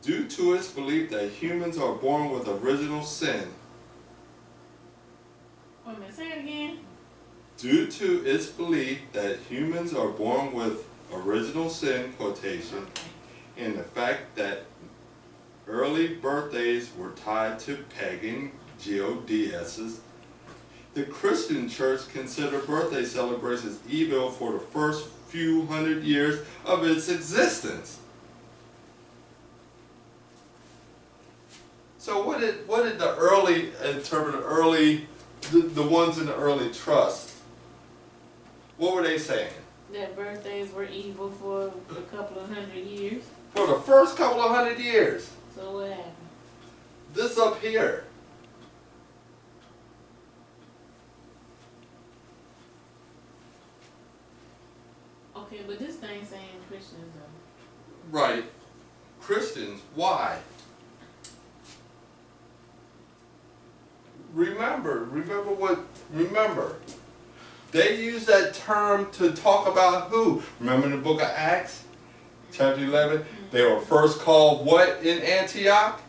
Due to its belief that humans are born with original sin. Wait a minute, say it again. Due to its belief that humans are born with original sin, quotation, Okay. and the fact that early birthdays were tied to pagan goddesses, the Christian church considered birthday celebrations evil for the first few hundred years of its existence. So what did the early interpret, the ones in the early trust, what were they saying? That birthdays were evil for a couple of 100 years. For the first couple of 100 years. So what happened? This up here. Okay, but this thing saying Christians though. Right. Christians, why? Remember. They use that term to talk about who? Remember in the book of Acts, chapter 11? They were first called what in Antioch?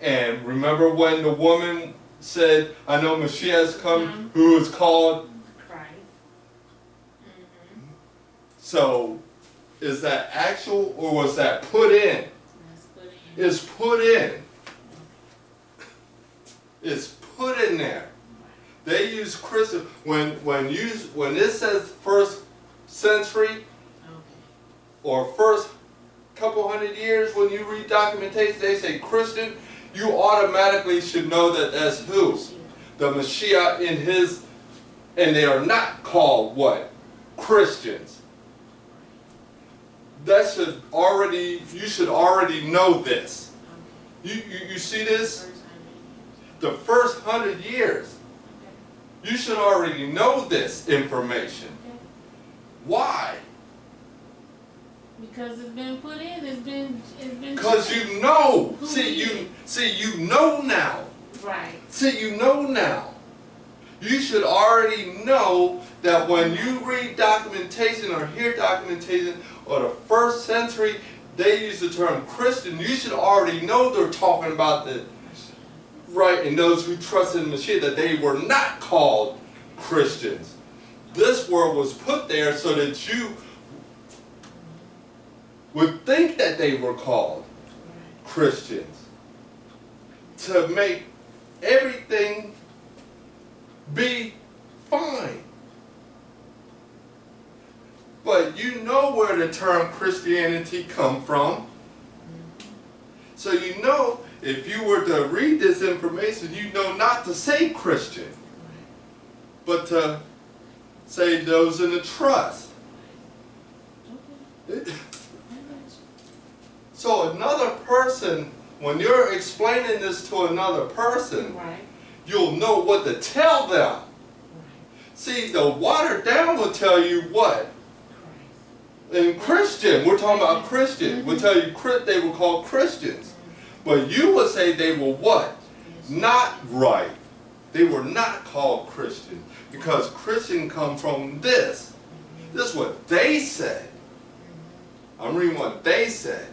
And remember when the woman said, I know Mashiach has come, who is called Christ. So, is that actual or was that put in? That's put in. It's put in. It's put in there. They use Christian when it says first century Okay. or first couple hundred years, when you read documentation, they say Christian, you automatically should know that that's who? The Mashiach in his, and they are not called what? Christians. That should already, you should already know this. You see this? The first 100 years. You should already know this information. Why? Because it's been put in. It's been. Because you know. You know now. Right. See, you know now. You should already know that when you read documentation or hear documentation or the first century, they use the term Christian. You should already know they're talking about the right, and those who trusted in the Mashiach, that they were not called Christians. This word was put there so that you would think that they were called Christians. To make everything be fine. But you know where the term Christianity come from. So you know, if you were to read this information, you know not to say Christian, but to say those in the trust. So another person, when you're explaining this to another person, you'll know what to tell them. See, the watered down will tell you what? In Christian, we're talking about Christian. We'll tell you they were called Christians. But you would say they were what? Not right. They were not called Christian. Because Christian come from this. This is what they said. I'm reading what they said.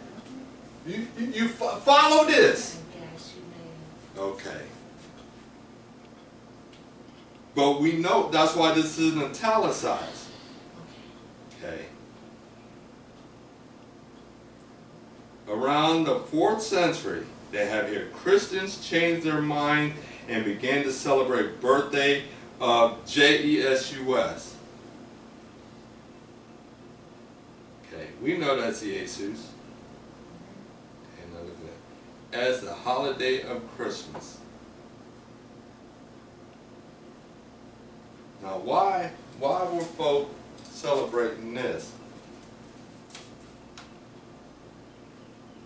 You follow this? Okay. But we know, that's why this is italicized. Okay. Around the 4th century, they have here, Christians changed their mind and began to celebrate birthday of Jesus. Okay, we know that's Jesus. As the holiday of Christmas. Now why were folk celebrating this?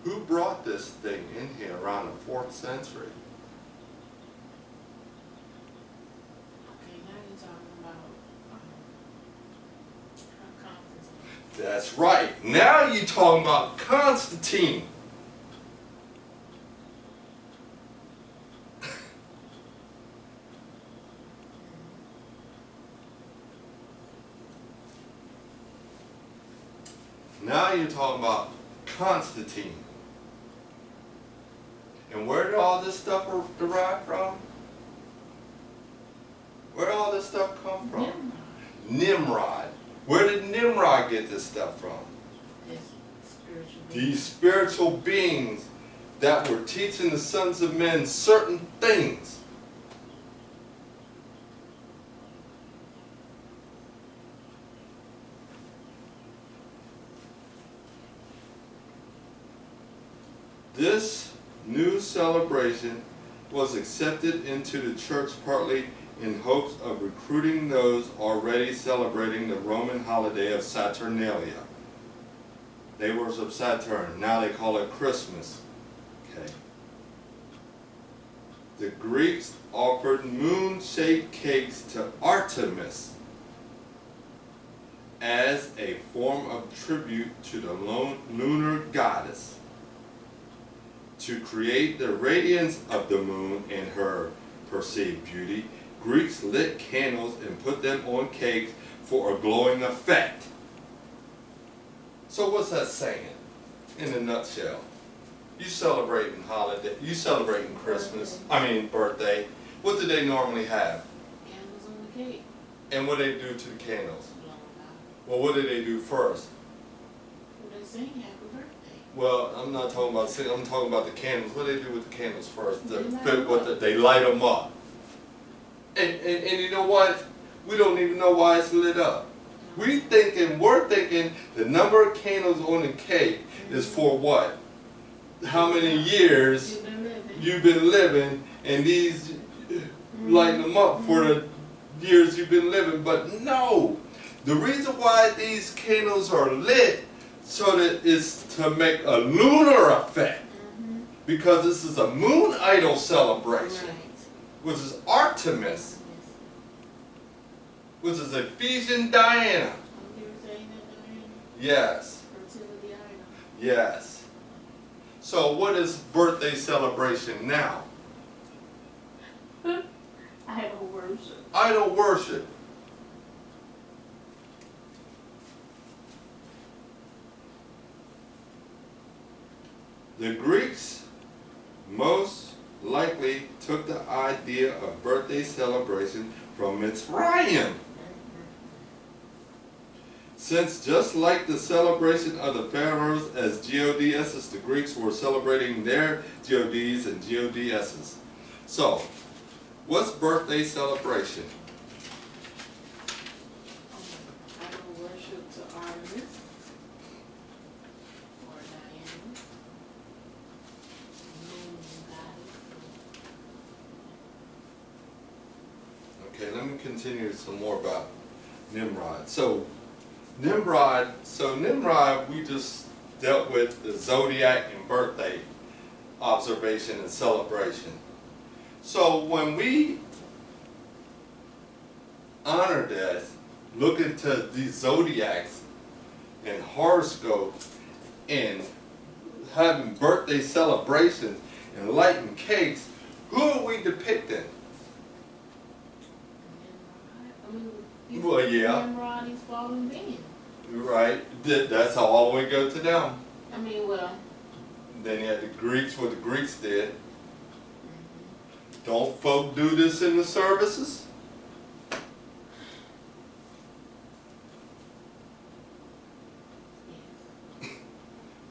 Who brought this thing in here around the 4th century? Okay, now you're talking about Constantine. That's right. Now you're talking about Constantine. Now you're talking about Constantine. And where did all this stuff derive from? Where did all this stuff come from? Nimrod. Where did Nimrod get this stuff from? These spiritual beings that were teaching the sons of men certain things. This new celebration was accepted into the church partly in hopes of recruiting those already celebrating the Roman holiday of Saturnalia. They worship Saturn. Now they call it Christmas. Okay. The Greeks offered moon-shaped cakes to Artemis as a form of tribute to the lunar goddess. To create the radiance of the moon and her perceived beauty, Greeks lit candles and put them on cakes for a glowing effect. So what's that saying in a nutshell? You celebrating holiday, you celebrating Christmas, birthday. What do they normally have? Candles on the cake. And what do they do to the candles? Well, what do they do first? Well, they sing happy birthday. Well, I'm not talking about singing, I'm talking about the candles. What do they do with the candles first? They light them up. And you know what? We don't even know why it's lit up. We're thinking the number of candles on the cake is for what? How many years you've been living, and these lighting them up for the years you've been living. But no, the reason why these candles are lit so that it's to make a lunar effect, because this is a moon idol celebration, which is Artemis, which is Ephesian Diana. Yes. Yes. So what is birthday celebration now? Idol worship. Idol worship. The Greeks most likely took the idea of birthday celebration from Mitzrayim. Since just like the celebration of the pharaohs as goddesses, the Greeks were celebrating their gods and goddesses. So, what's birthday celebration? Idol worship to Artemis or Diana. Okay, let me continue some more about Nimrod. So Nimrod, we just dealt with the zodiac and birthday observation and celebration. So when we honor that, look into these zodiacs and horoscopes and having birthday celebrations and lighting cakes, who are we depicting? Well, yeah. Nimrod, he's fallen being. Right. That's how all the way go to them. Then you had the Greeks, what the Greeks did. Don't folk do this in the services?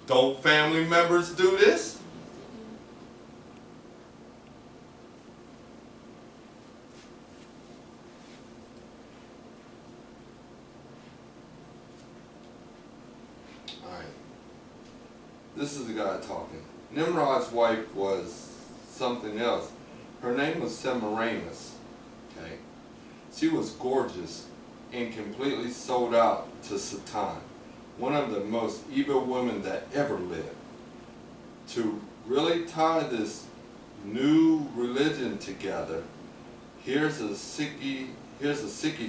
Don't family members do this? This is the guy talking. Nimrod's wife was something else. Her name was Semiramis. Okay, she was gorgeous and completely sold out to Satan, one of the most evil women that ever lived. To really tie this new religion together, here's a sickie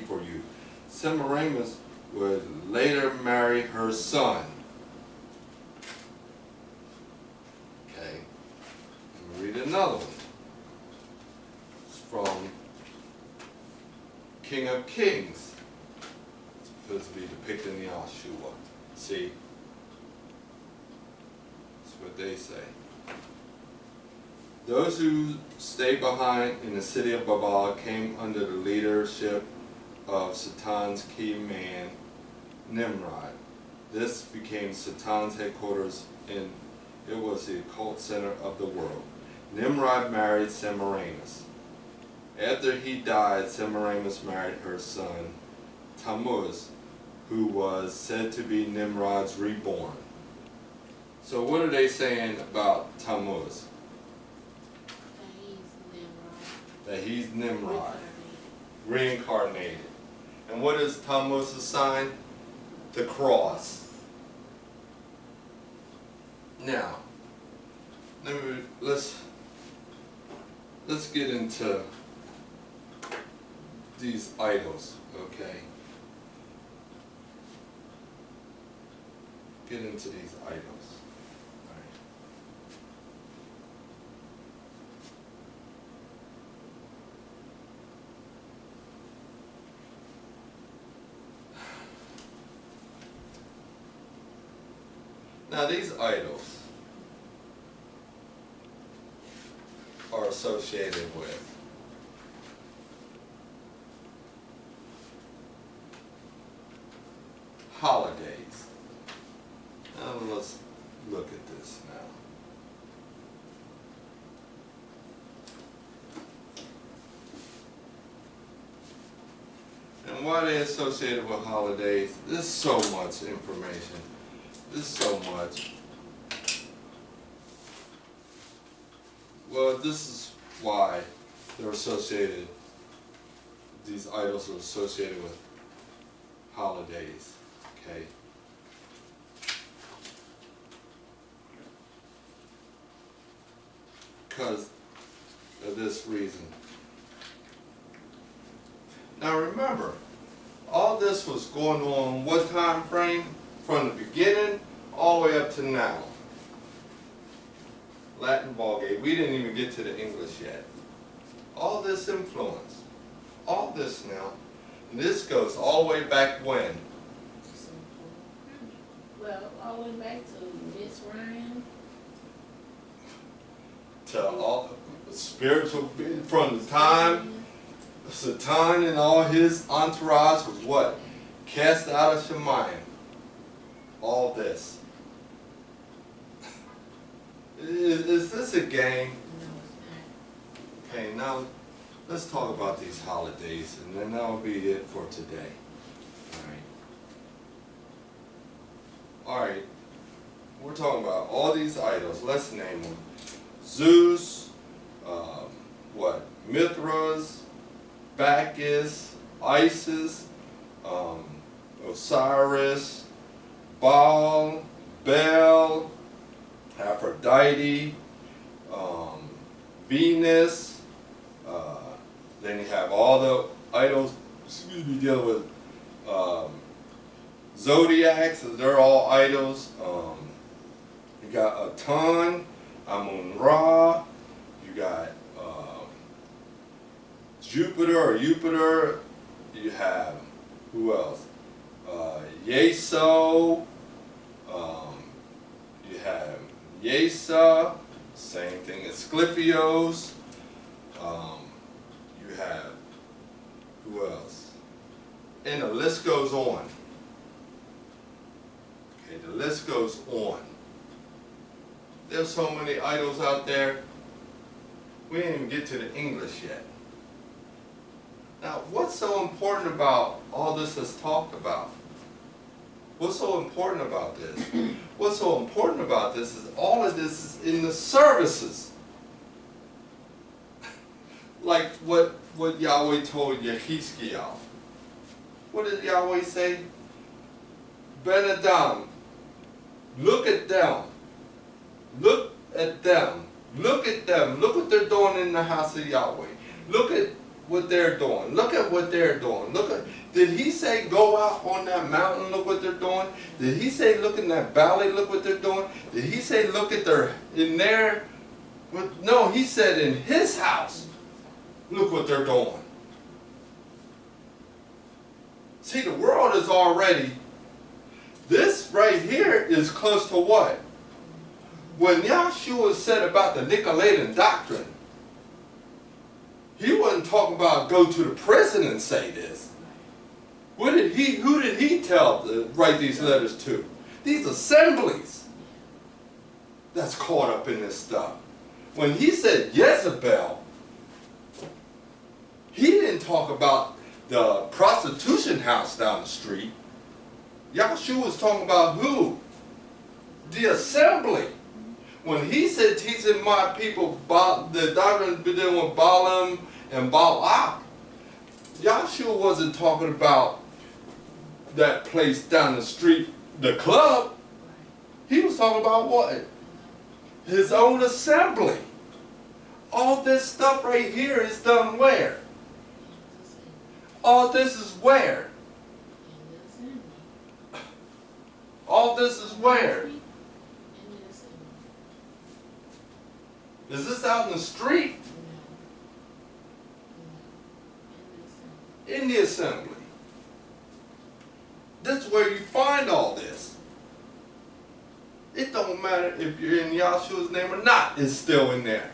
for you. Semiramis would later marry her son. Read another one. It's from King of Kings. It's supposed to be depicting Yahshua. See, they say. Those who stayed behind in the city of Babel came under the leadership of Satan's key man, Nimrod. This became Satan's headquarters, and it was the occult center of the world. Nimrod married Semiramis. After he died, Semiramis married her son, Tammuz, who was said to be Nimrod's reborn. So what are they saying about Tammuz? That he's Nimrod, reincarnated. And what is Tammuz's sign? The cross. Now, let's get into these idols, okay? Get into these idols. Now these idols are associated with holidays. Now let's look at this now. And why they associated with holidays? There's so much information. There's so much. Well, this is why they're associated, these idols are associated with holidays, okay? Because of this reason. Now remember, all this was going on what time frame? From the beginning all the way up to now. Latin Vulgate. We didn't even get to the English yet. All this influence, all this now, and this goes all the way back when? Well, all the way back to Miss Ryan. To all spiritual, from the time Satan and all his entourage was what? Cast out of Shemayim. All this. Is this a game? No, it's not. Okay, now let's talk about these holidays, and then that will be it for today. Alright, we're talking about all these idols. Let's name them. Zeus, Mithras, Bacchus, Isis, Osiris, Baal, Bel, Aphrodite, Venus, then you have all the idols, dealing with zodiacs, they're all idols. You got Aton, Amun-Ra, you got Jupiter, you have, who else? Yeso, you have Yesa, same thing as Asclepios, you have, who else? And the list goes on. Okay, the list goes on. There's so many idols out there, we didn't even get to the English yet. Now, what's so important about all this that's talked about? What's so important about this? What's so important about this is all of this is in the services. Like what Yahweh told Yehezkiel. What did Yahweh say? Ben Adam, look at them. Look at them. Look at them. Look what they're doing in the house of Yahweh. Look at what they're doing. Look at what they're doing. Look at. Did he say go out on that mountain? Look what they're doing. Did he say look in that valley? Look what they're doing. Did he say look at their in there? No, he said in his house. Look what they're doing. See, the world is already. This right here is close to what? when Yahshua said about the Nicolaitan doctrine, he wasn't talking about go to the prison and say this. Who did he tell to write these letters to? These assemblies that's caught up in this stuff. When he said Jezebel, he didn't talk about the prostitution house down the street. Yahshua was talking about who? The assembly. When he said teaching my people the doctrine dealing with Balaam and Balak, Yahshua wasn't talking about that place down the street, the club. He was talking about what? His own assembly. All this stuff right here is done where? All this is where? All this is where? Is this out in the street? In the assembly. That's where you find all this. It don't matter if you're in Yahshua's name or not, it's still in there.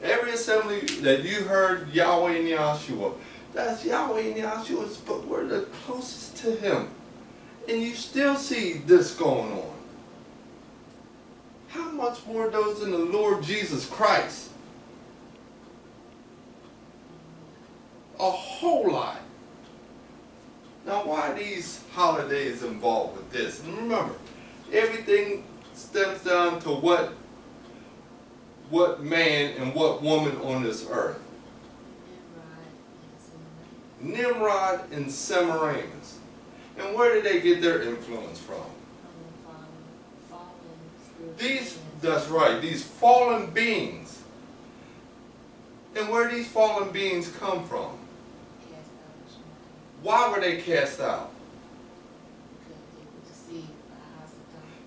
Every assembly that you heard Yahweh and Yahshua, that's Yahweh and Yahshua, but we're the closest to him. And you still see this going on. How much more those in the Lord Jesus Christ? A whole lot. Now, why are these holidays involved with this? And remember, everything stems down to what man and what woman on this earth? Nimrod and Semiramis. And where did they get their influence from? That's right, these fallen beings. And where did these fallen beings come from? Why were they cast out?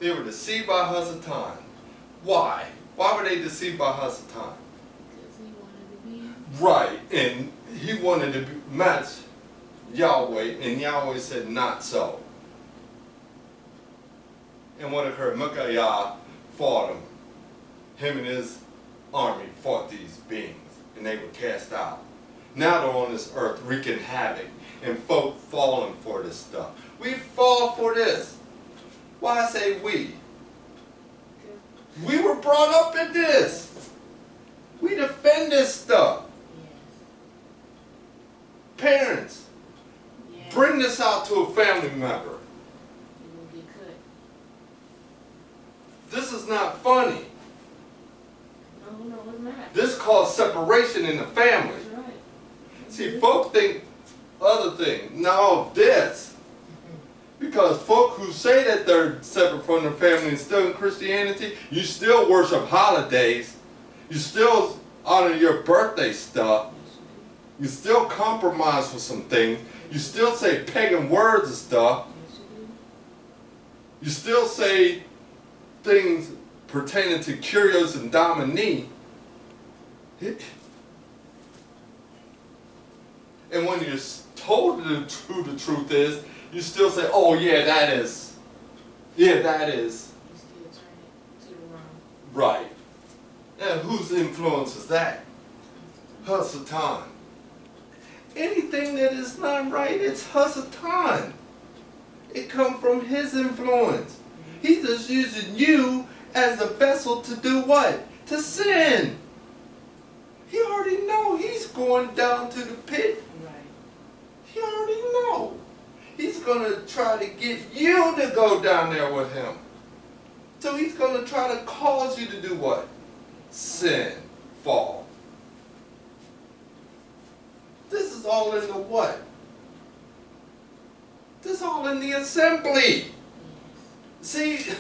They were deceived by Hasatan. Why? Why were they deceived by Hasatan? Because he wanted to be. Right, and he wanted to match Yahweh, and Yahweh said not so. And what occurred? Micaiah fought him. Him and his army fought these beings, and they were cast out. Now they're on this earth wreaking havoc, and folk falling for this stuff. We fall for this. Why I say we? We were brought up in this. We defend this stuff. Parents, bring this out to a family member. This is not funny. No, it's not. This caused separation in the family. That's right. See, folk think other things. No, this. Because folk who say that they're separate from their family and still in Christianity, you still worship holidays. You still honor your birthday stuff. You still compromise for some things. You still say pagan words and stuff. You still say things pertaining to Curios and Domini. And when you're told who the truth is, you still say, oh yeah, that is. Yeah, that is. You still turn it to the wrong. Right. And whose influence is that? Hasatan. Anything that is not right, it's Hasatan. It comes from his influence. He's just using you as a vessel to do what? To sin. He already know he's going down to the pit. Right. He already know. He's going to try to get you to go down there with him. So he's going to try to cause you to do what? Sin. Fall. This is all in the what? This is all in the assembly. Yes. See, Yes.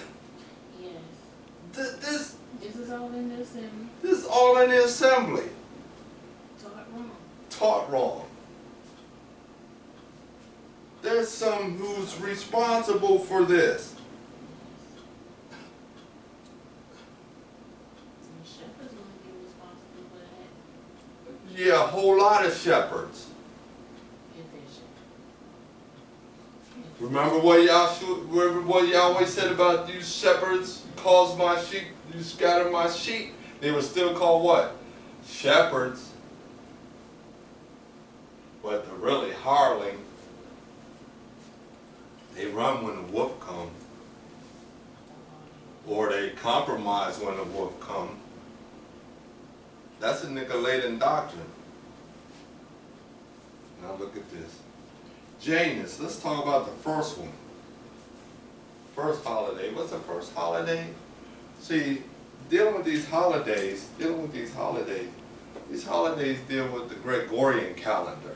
this This is all in the assembly. is all in the assembly. Taught wrong. Taught wrong. There's some who's responsible for this. And the shepherd's going to be responsible for that. Yeah, a whole lot of shepherds. If they're shepherds. Remember what Yahweh said about you shepherds caused my sheep, you scattered my sheep? They were still called what? Shepherds. But the really hireling, they run when the wolf comes. Or they compromise when the wolf comes. That's a Nicolaitan doctrine. Now look at this. Janus, let's talk about the first one. First holiday. What's the first holiday? See, dealing with these holidays deal with the Gregorian calendar.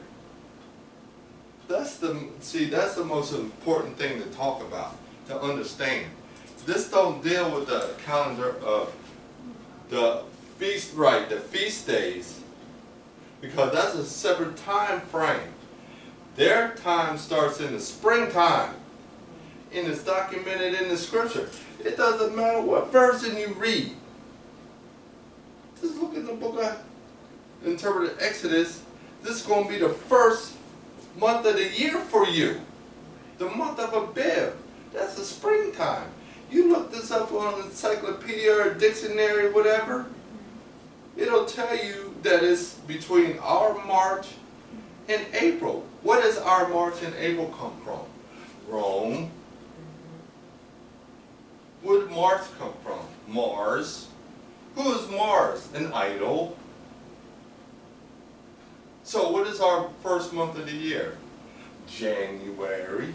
That's the most important thing to talk about, to understand. This don't deal with the calendar of the feast, right, the feast days, because that's a separate time frame. Their time starts in the springtime, and it's documented in the scripture. It doesn't matter what version you read. Just look at the book of interpreted Exodus. This is going to be the first month of the year for you. The month of Abib. That's the springtime. You look this up on an encyclopedia or dictionary, whatever. It'll tell you that it's between our March and April. What does our March and April come from? Rome. Where did Mars come from? Mars. Who is Mars? An idol. So what is our first month of the year? January.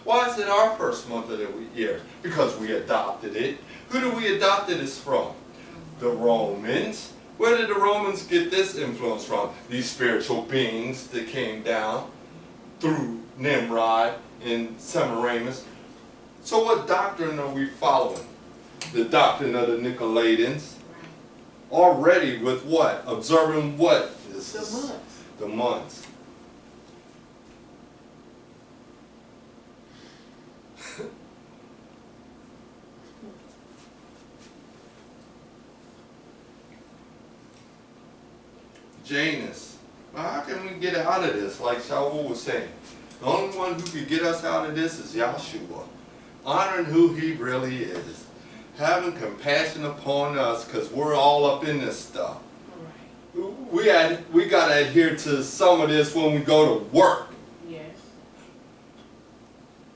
Why is it our first month of the year? Because we adopted it. Who do we adopt this from? The Romans. Where did the Romans get this influence from? These spiritual beings that came down through Nimrod and Semiramis. So what doctrine are we following? The doctrine of the Nicolaitans. Already with what? Observing what? The months. Janus. Well, how can we get out of this? Like Shaul was saying, the only one who could get us out of this is Yahshua. Honoring who he really is. Having compassion upon us because we're all up in this stuff. We got to adhere to some of this when we go to work. Yes.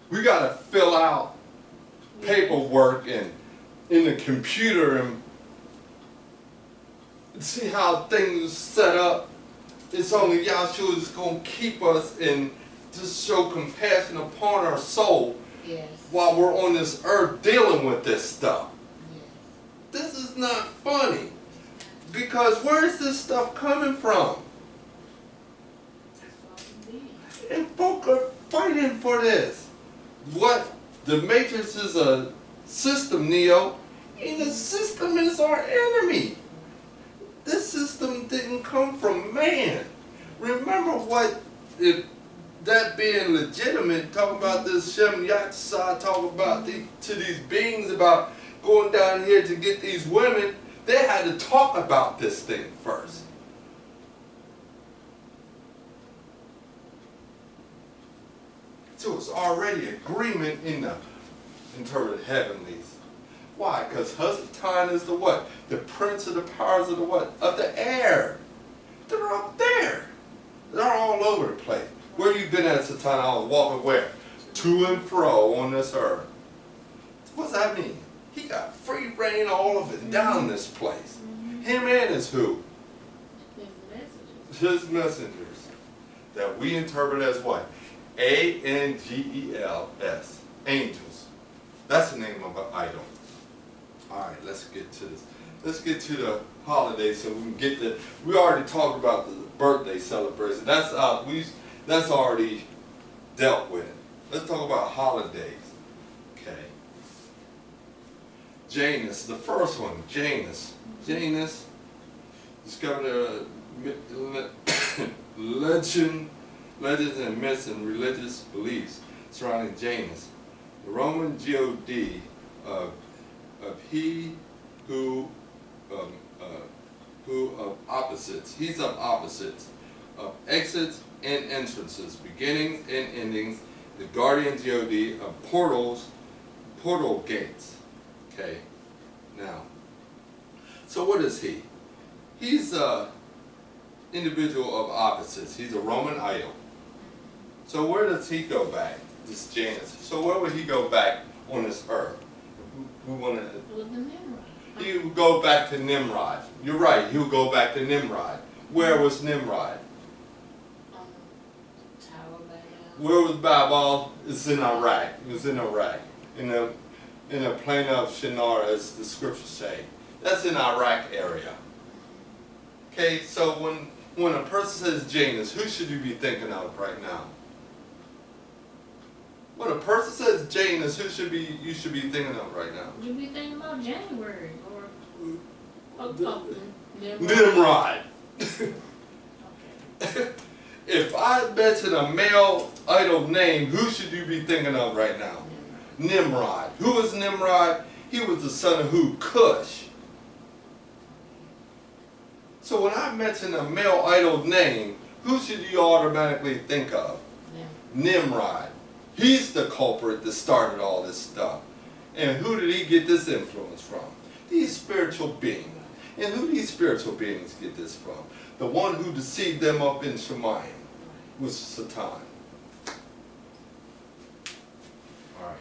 We got to fill out paperwork and in the computer and see how things set up. It's only Yahshua that's going to keep us and just show compassion upon our soul. Yes. While we're on this earth dealing with this stuff. Yes. This is not funny. Because where is this stuff coming from? And folk are fighting for this. What? The Matrix is a system, Neo. And the system is our enemy. This system didn't come from man. Remember what, if that being legitimate, talking about this Shem Yatsai, talking about to these beings about going down here to get these women, they had to talk about this thing first. So it's already agreement in the interpreted heavenlies. Why? Because Hasatan is the what? The prince of the powers of the what? Of the air. They're up there. They're all over the place. Where you been at, Satan? I was walking where? To and fro on this earth. What's that mean? He got free reign all up and down this place. Him and his who? His messengers. That we interpret as what? A-N-G-E-L-S. Angels. That's the name of an idol. Alright, let's get to this. Let's get to the holidays so we can get the... We already talked about the birthday celebration. That's already dealt with. Let's talk about holidays. Okay. Janus, the first one, Janus. Janus discovered legends and myths and religious beliefs surrounding Janus. The Roman God of he who of opposites. He's of opposites, of exits and entrances, beginnings and endings, the guardian god of portals, portal gates. Okay, now, so what is he? He's a individual of opposites. He's a Roman idol. So where does he go back? This Janus. So where would he go back on this earth? We want to. With the Nimrod. He would go back to Nimrod. You're right. He would go back to Nimrod. Where was Nimrod? Tower Babel. Where was Babel? It's in Iraq. It was in Iraq. In the plain of Shinar, as the scriptures say. That's in Iraq area. Okay, so when a person says Janus, who should you be thinking of right now? When a person says Janus, who should you should be thinking of right now? You be thinking about January or Nimrod. Nimrod. Okay. If I mention a male idol name, who should you be thinking of right now? Nimrod. Who was Nimrod? He was the son of who? Cush. So when I mention a male idol name, who should you automatically think of? Nimrod. He's the culprit that started all this stuff. And who did he get this influence from? These spiritual beings. And who do these spiritual beings get this from? The one who deceived them up in Shemayim was Satan. Alright.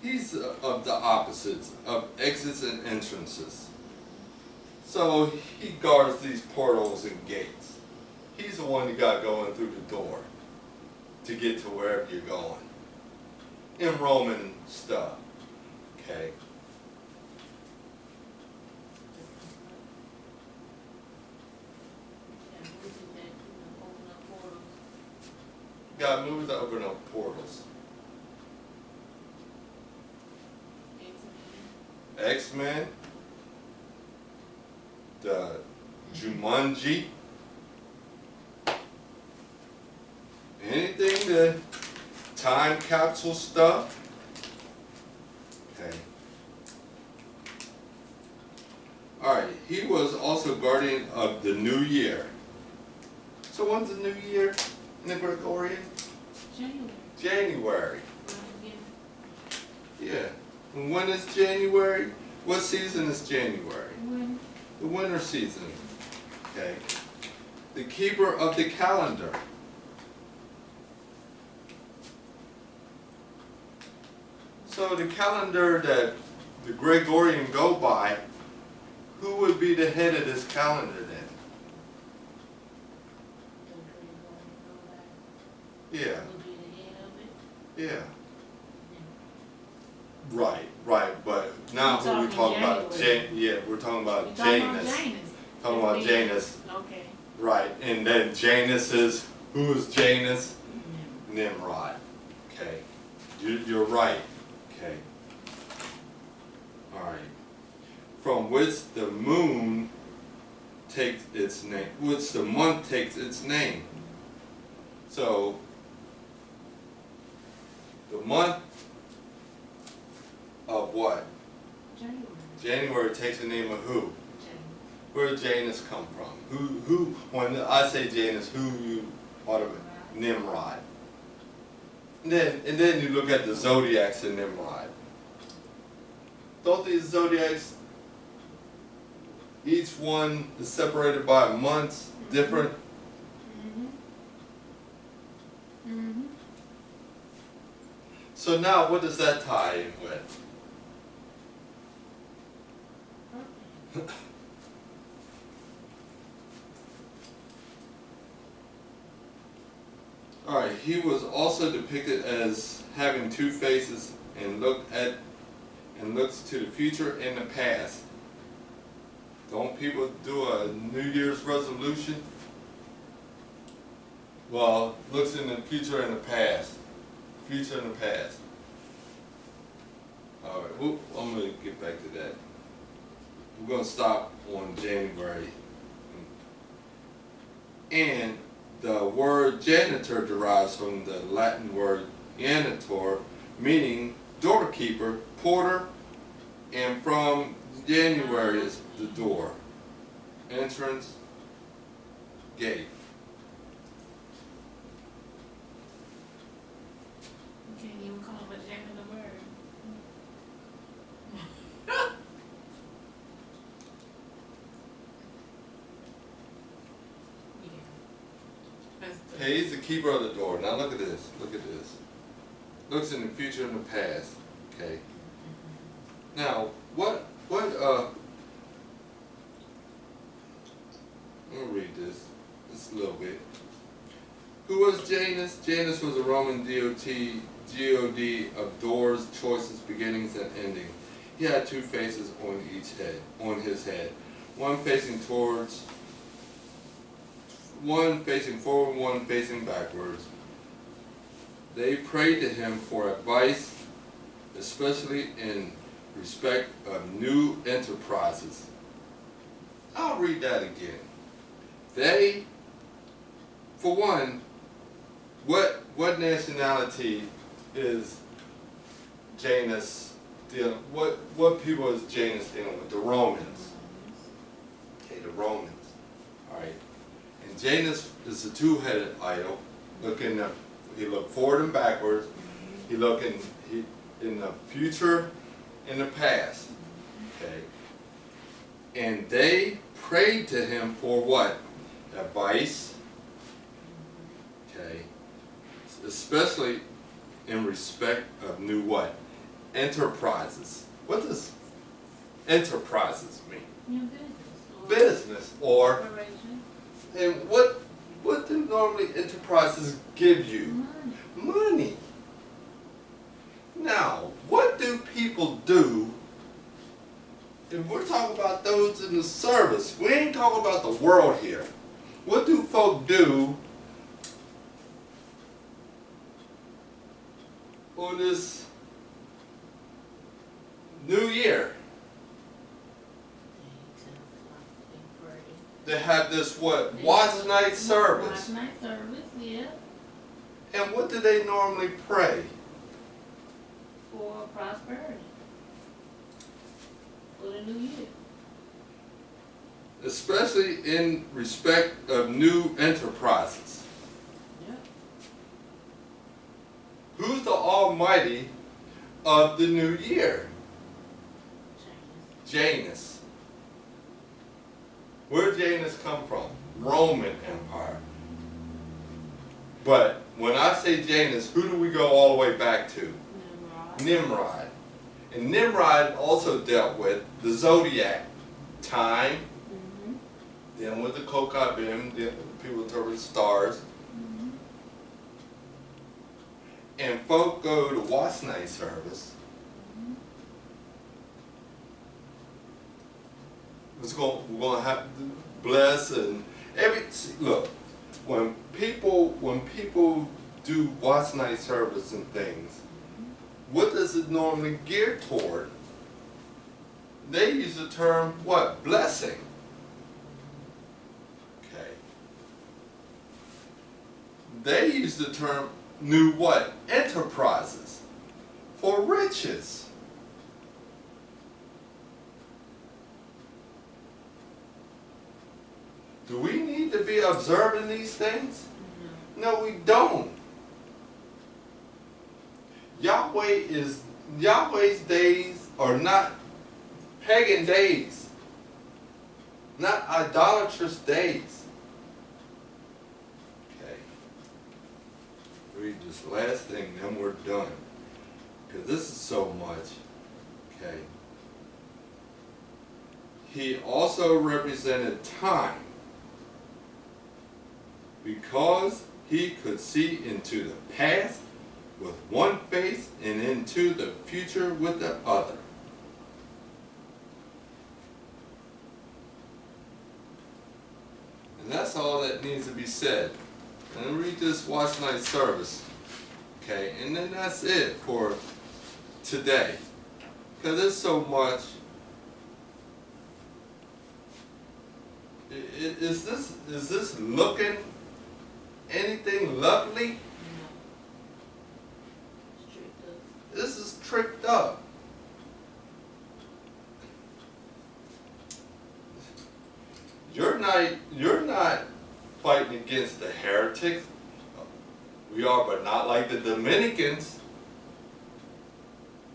He's of the opposites, of exits and entrances. So he guards these portals and gates. He's the one you got going through the door to get to wherever you're going. In Roman stuff. Okay. God moves to open up portals. X-Men. The Jumanji. Anything the time capsule stuff. Okay. Alright, he was also guardian of the new year. So when's the new year in the Gregorian? January. January. Yeah. And when is January? What season is January? When? The winter season. Okay. The keeper of the calendar. So the calendar that the Gregorian go by, who would be the head of this calendar then? Yeah. Yeah. Right, right, but now who we talking about? We're talking about Janus. Talking about Janus. Okay. Right, and then Janus is, who is Janus? Nimrod. Okay. You're right. Okay. Alright. From which the moon takes its name, which the month takes its name. So, the month of what? January. January takes the name of who? Where did Janus come from? Who, when I say Janus, who you automatically? Nimrod. And then you look at the zodiacs in Nimrod. Don't these zodiacs, each one is separated by months, different? So now what does that tie in with? Alright, he was also depicted as having two faces and looks to the future and the past. Don't people do a New Year's resolution? Well, looks in the future and the past. Future and the past. Alright, I'm going to get back to that. We're going to stop on January. And the word janitor derives from the Latin word janitor, meaning doorkeeper, porter, and from January is the door, entrance, gate. Okay, he's the keeper of the door. Now look at this. Look at this. Looks in the future and the past. Okay. Now, I'm gonna read this just a little bit. Who was Janus? Janus was a Roman god of doors, choices, beginnings, and ending. He had two faces on his head. One facing forward, one facing backwards. They prayed to him for advice, especially in respect of new enterprises. I'll read that again. They, for one, what nationality is Janus dealing? What people is Janus dealing with? The Romans. Okay, the Romans. All right. And Janus is a two-headed idol. He looked forward and backwards. He looked in the future, in the past. Okay. And they prayed to him for what? Advice. Okay. Especially in respect of new what? Enterprises. What does enterprises mean? Your Business. Or corporation. and what do normally enterprises give you? Money. Now, what do people do? If we're talking about those in the service, we ain't talking about the world here. What do folk do on this New Year? They have this what? Watch night service. Watch night service, yeah. And what do they normally pray? For prosperity. For the new year. Especially in respect of new enterprises. Yeah. Who's the Almighty of the new year? Janus. Where did Janus come from? Roman Empire. But when I say Janus, who do we go all the way back to? Nimrod. And Nimrod also dealt with the zodiac, time, dealing with the Kokabim, people interpret stars. And folk go to watch night service. We're going to have to bless and look, when people do watch night service and things, what does it normally gear toward? They use the term what? Blessing. Okay. They use the term new what? Enterprises. For riches. Do we need to be observing these things? No, we don't. Yahweh's days are not pagan days, not idolatrous days. Okay. Read this last thing, then we're done. Because this is so much. Okay. He also represented time, because he could see into the past with one face and into the future with the other. And that's all that needs to be said. And read this watch night service. Okay, and then that's it for today. Because there's so much. Is this looking anything lovely? This is tricked up. You're not fighting against the heretics. We are, but not like the Dominicans.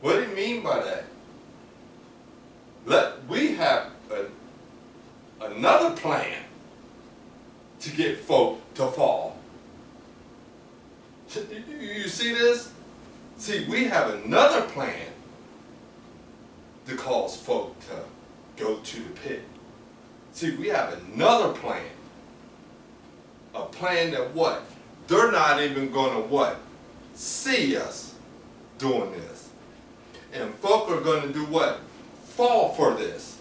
What do you mean by that? We have another plan to get folk to fall. have another plan to cause folk to go to the pit. See, we have another plan. A plan that what? They're not even going to what? See us doing this. And folk are going to do what? Fall for this.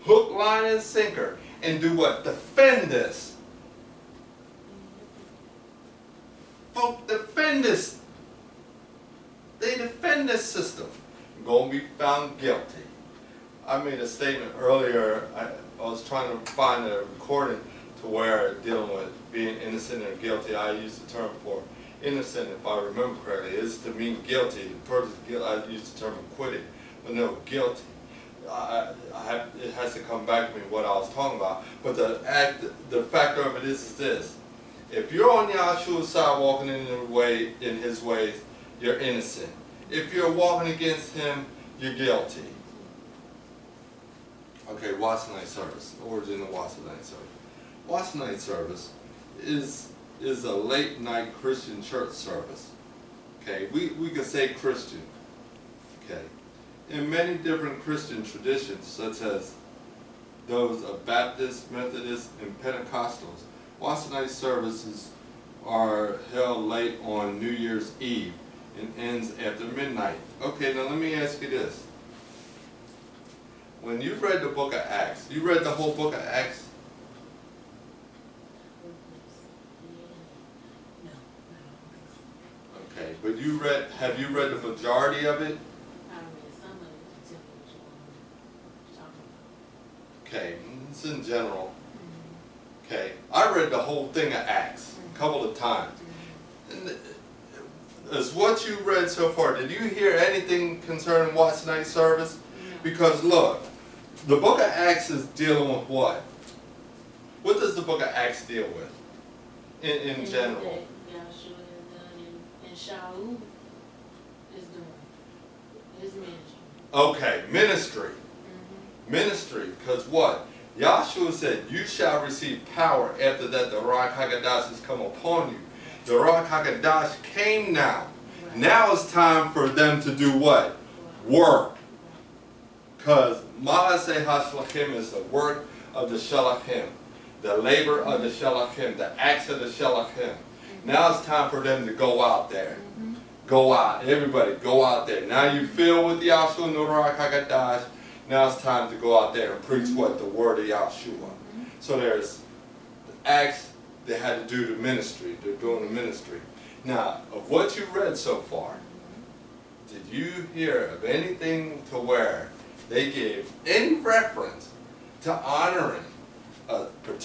Hook, line, and sinker. And do what? Defend this. Folk defend this. They defend this system. Going to be found guilty. I made a statement earlier. I was trying to find a recording to where dealing with being innocent or guilty. I used the term for innocent, if I remember correctly, is to mean guilty. The person guilty, I used the term acquitted, but no, guilty. It has to come back to me what I was talking about. But the factor of it is this: if you're on Yahshua's side, walking in his ways, you're innocent. If you're walking against him, you're guilty. Okay, watch night service. Origin of watch night service. Watch night service is a late night Christian church service. Okay, we could say Christian. Okay, in many different Christian traditions, such as those of Baptists, Methodists, and Pentecostals, watch night services are held late on New Year's Eve and ends after midnight. Okay, now let me ask you this. When you read the book of Acts, you read the whole book of Acts? Okay, but have you read the majority of it? I read some of it to tell me what you're talking about. Okay, it's in general. Okay, I read the whole thing of Acts a couple of times. And as what you read so far, did you hear anything concerning watch night service? No. Because look, the book of Acts is dealing with what? What does the book of Acts deal with in general? That Yahshua has done and Shaul is doing his ministry. Okay, ministry. Ministry, because what? Yahshua said, you shall receive power after that the Ruach HaKodesh has come upon you. The Ruach HaKodesh came now. Right. Now it's time for them to do what? Work. Because Ma'aseh HaShalachim is the work of the Shalachim. The labor of the Shalachim. The acts of the Shalachim. Now it's time for them to go out there. Go out. Everybody, go out there. Now you filled with Yahshua and the Ruach HaKodesh. Now it's time to go out there and preach what? The word of Yahshua. So there's the acts, they had to do the ministry. They're doing the ministry. Now, of what you read so far, did you hear of anything to where they gave any reference to honoring a particular